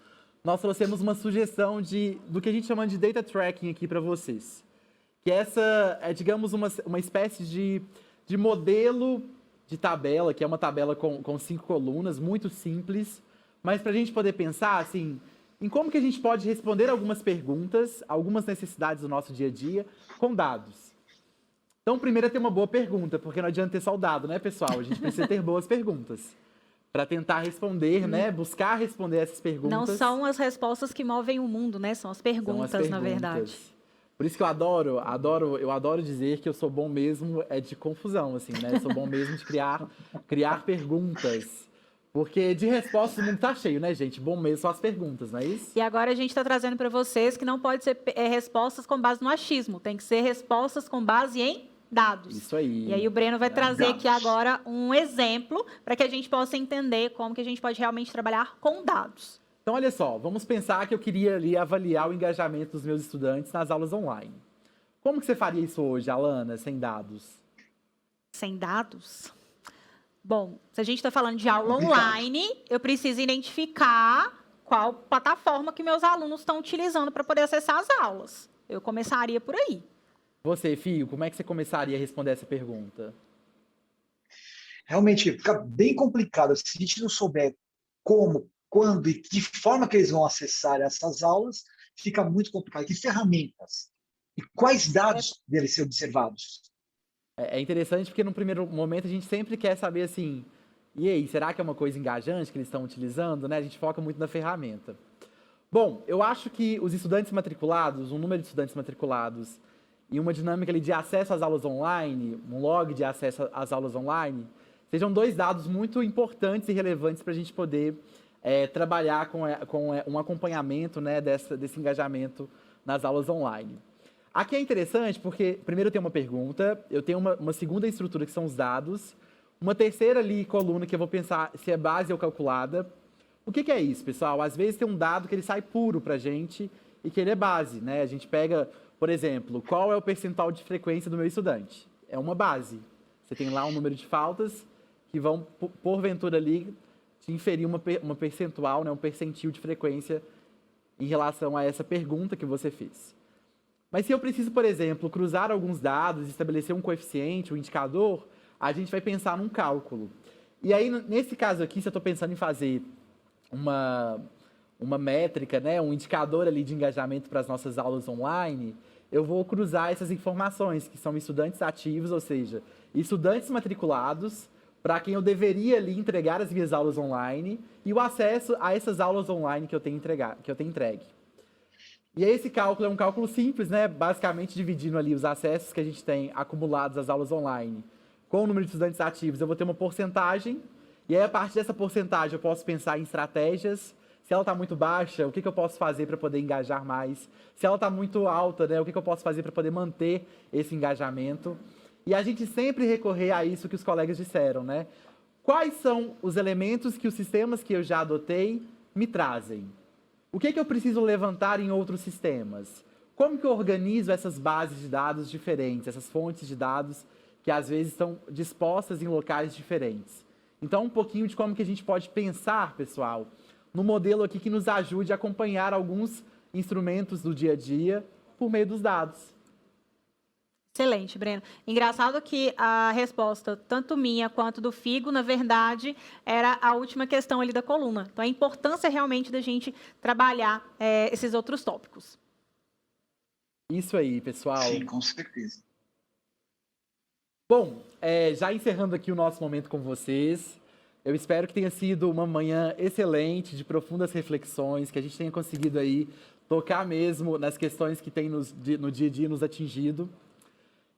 nós trouxemos uma sugestão do que a gente chama de data tracking aqui para vocês. Que essa é, digamos, uma espécie de modelo de tabela, que é uma tabela com 5 colunas, muito simples, mas para a gente poder pensar, assim, em como que a gente pode responder algumas perguntas, algumas necessidades do nosso dia a dia, com dados. Então, primeiro é ter uma boa pergunta, porque não adianta ter só o dado, né, pessoal? A gente precisa ter boas perguntas para tentar responder, né? Buscar responder essas perguntas. Não são as respostas que movem o mundo, né? São as perguntas, na verdade. Por isso que eu adoro dizer que eu sou bom mesmo de confusão, assim, né? Eu sou bom mesmo de criar perguntas. Porque de respostas o mundo tá cheio, né, gente? Bom mesmo são as perguntas, não é isso? E agora a gente está trazendo para vocês que não pode ser respostas com base no achismo, tem que ser respostas com base em dados. Isso aí. E aí o Breno vai trazer aqui agora um exemplo para que a gente possa entender como que a gente pode realmente trabalhar com dados. Então, olha só, vamos pensar que eu queria ali avaliar o engajamento dos meus estudantes nas aulas online. Como que você faria isso hoje, Alana, sem dados? Sem dados? Bom, se a gente está falando de aula online, eu preciso identificar qual plataforma que meus alunos estão utilizando para poder acessar as aulas. Eu começaria por aí. Você, Fio, como é que você começaria a responder essa pergunta? Realmente fica bem complicado. Se a gente não souber como, quando e de que forma que eles vão acessar essas aulas, fica muito complicado. Que ferramentas? E quais dados devem ser observados? É interessante porque, no primeiro momento, a gente sempre quer saber, assim, e aí, será que é uma coisa engajante que eles estão utilizando, né? A gente foca muito na ferramenta. Bom, eu acho que os estudantes matriculados, um número de estudantes matriculados e uma dinâmica ali de acesso às aulas online, um log de acesso às aulas online, sejam 2 dados muito importantes e relevantes para a gente poder trabalhar com um acompanhamento, né, desse engajamento nas aulas online. Aqui é interessante porque, primeiro, eu tenho uma pergunta, eu tenho uma segunda estrutura, que são os dados, uma terceira ali coluna que eu vou pensar se é base ou calculada. O que é isso, pessoal? Às vezes tem um dado que ele sai puro para a gente e que ele é base, né? A gente pega, por exemplo, qual é o percentual de frequência do meu estudante? É uma base. Você tem lá um número de faltas que vão, porventura ali, te inferir uma percentual, né? Um percentil de frequência em relação a essa pergunta que você fez. Mas se eu preciso, por exemplo, cruzar alguns dados, estabelecer um coeficiente, um indicador, a gente vai pensar num cálculo. E aí, nesse caso aqui, se eu estou pensando em fazer uma métrica, né, um indicador ali de engajamento para as nossas aulas online, eu vou cruzar essas informações, que são estudantes ativos, ou seja, estudantes matriculados, para quem eu deveria ali entregar as minhas aulas online, e o acesso a essas aulas online que eu tenho entregue. E aí esse cálculo é um cálculo simples, né? Basicamente dividindo ali os acessos que a gente tem acumulados às aulas online com o número de estudantes ativos, eu vou ter uma porcentagem, e aí a partir dessa porcentagem eu posso pensar em estratégias. Se ela está muito baixa, o que eu posso fazer para poder engajar mais? Se ela está muito alta, né, o que eu posso fazer para poder manter esse engajamento? E a gente sempre recorrer a isso que os colegas disseram, né? Quais são os elementos que os sistemas que eu já adotei me trazem? O que eu preciso levantar em outros sistemas? Como que eu organizo essas bases de dados diferentes, essas fontes de dados que às vezes estão dispostas em locais diferentes? Então, um pouquinho de como que a gente pode pensar, pessoal, no modelo aqui que nos ajude a acompanhar alguns instrumentos do dia a dia por meio dos dados. Excelente, Breno. Engraçado que a resposta, tanto minha quanto do Figo, na verdade, era a última questão ali da coluna. Então, a importância realmente da gente trabalhar esses outros tópicos. Isso aí, pessoal. Sim, com certeza. Bom, já encerrando aqui o nosso momento com vocês, eu espero que tenha sido uma manhã excelente, de profundas reflexões, que a gente tenha conseguido aí tocar mesmo nas questões que tem no dia a dia nos atingido.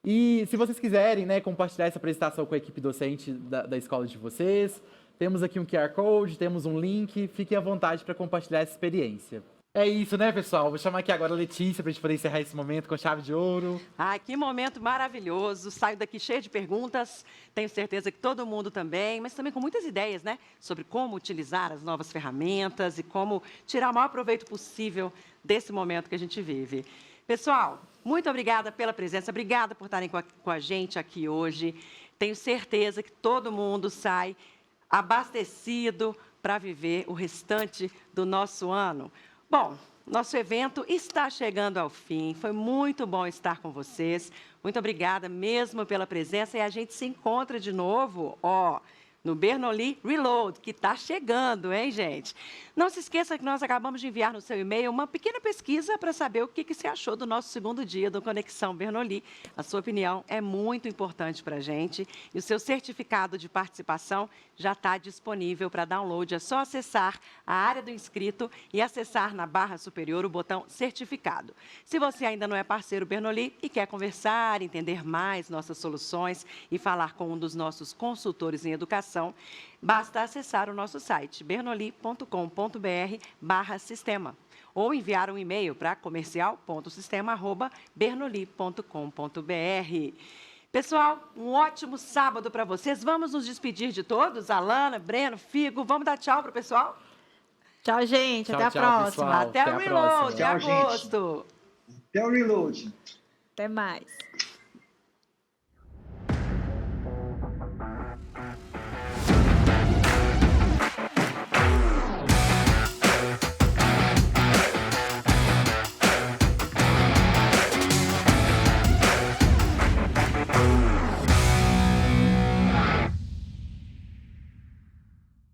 E se vocês quiserem, né, compartilhar essa apresentação com a equipe docente da escola de vocês, temos aqui um QR Code, temos um link, fiquem à vontade para compartilhar essa experiência. É isso, né, pessoal? Vou chamar aqui agora a Letícia para a gente poder encerrar esse momento com chave de ouro. Ai, que momento maravilhoso. Saio daqui cheio de perguntas. Tenho certeza que todo mundo também, mas também com muitas ideias, né? Sobre como utilizar as novas ferramentas e como tirar o maior proveito possível desse momento que a gente vive. Pessoal, muito obrigada pela presença. Obrigada por estarem com a gente aqui hoje. Tenho certeza que todo mundo sai abastecido para viver o restante do nosso ano. Bom, nosso evento está chegando ao fim. Foi muito bom estar com vocês. Muito obrigada mesmo pela presença e a gente se encontra de novo, no Bernoulli Reload, que está chegando, hein, gente? Não se esqueça que nós acabamos de enviar no seu e-mail uma pequena pesquisa para saber o que você achou do nosso segundo dia do Conexão Bernoulli. A sua opinião é muito importante para a gente e o seu certificado de participação já está disponível para download. É só acessar a área do inscrito e acessar na barra superior o botão certificado. Se você ainda não é parceiro Bernoulli e quer conversar, entender mais nossas soluções e falar com um dos nossos consultores em educação, basta acessar o nosso site bernoulli.com.br/sistema ou enviar um e-mail para comercial.sistema@bernoulli.com.br. Pessoal, um ótimo sábado para vocês. Vamos nos despedir de todos. Alana, Breno, Figo, vamos dar tchau para o pessoal? Tchau, gente. Tchau, até a tchau, próxima. pessoal. Até Até o a Reload, próxima. em Tchau, gente. agosto. Até o reload. Até mais.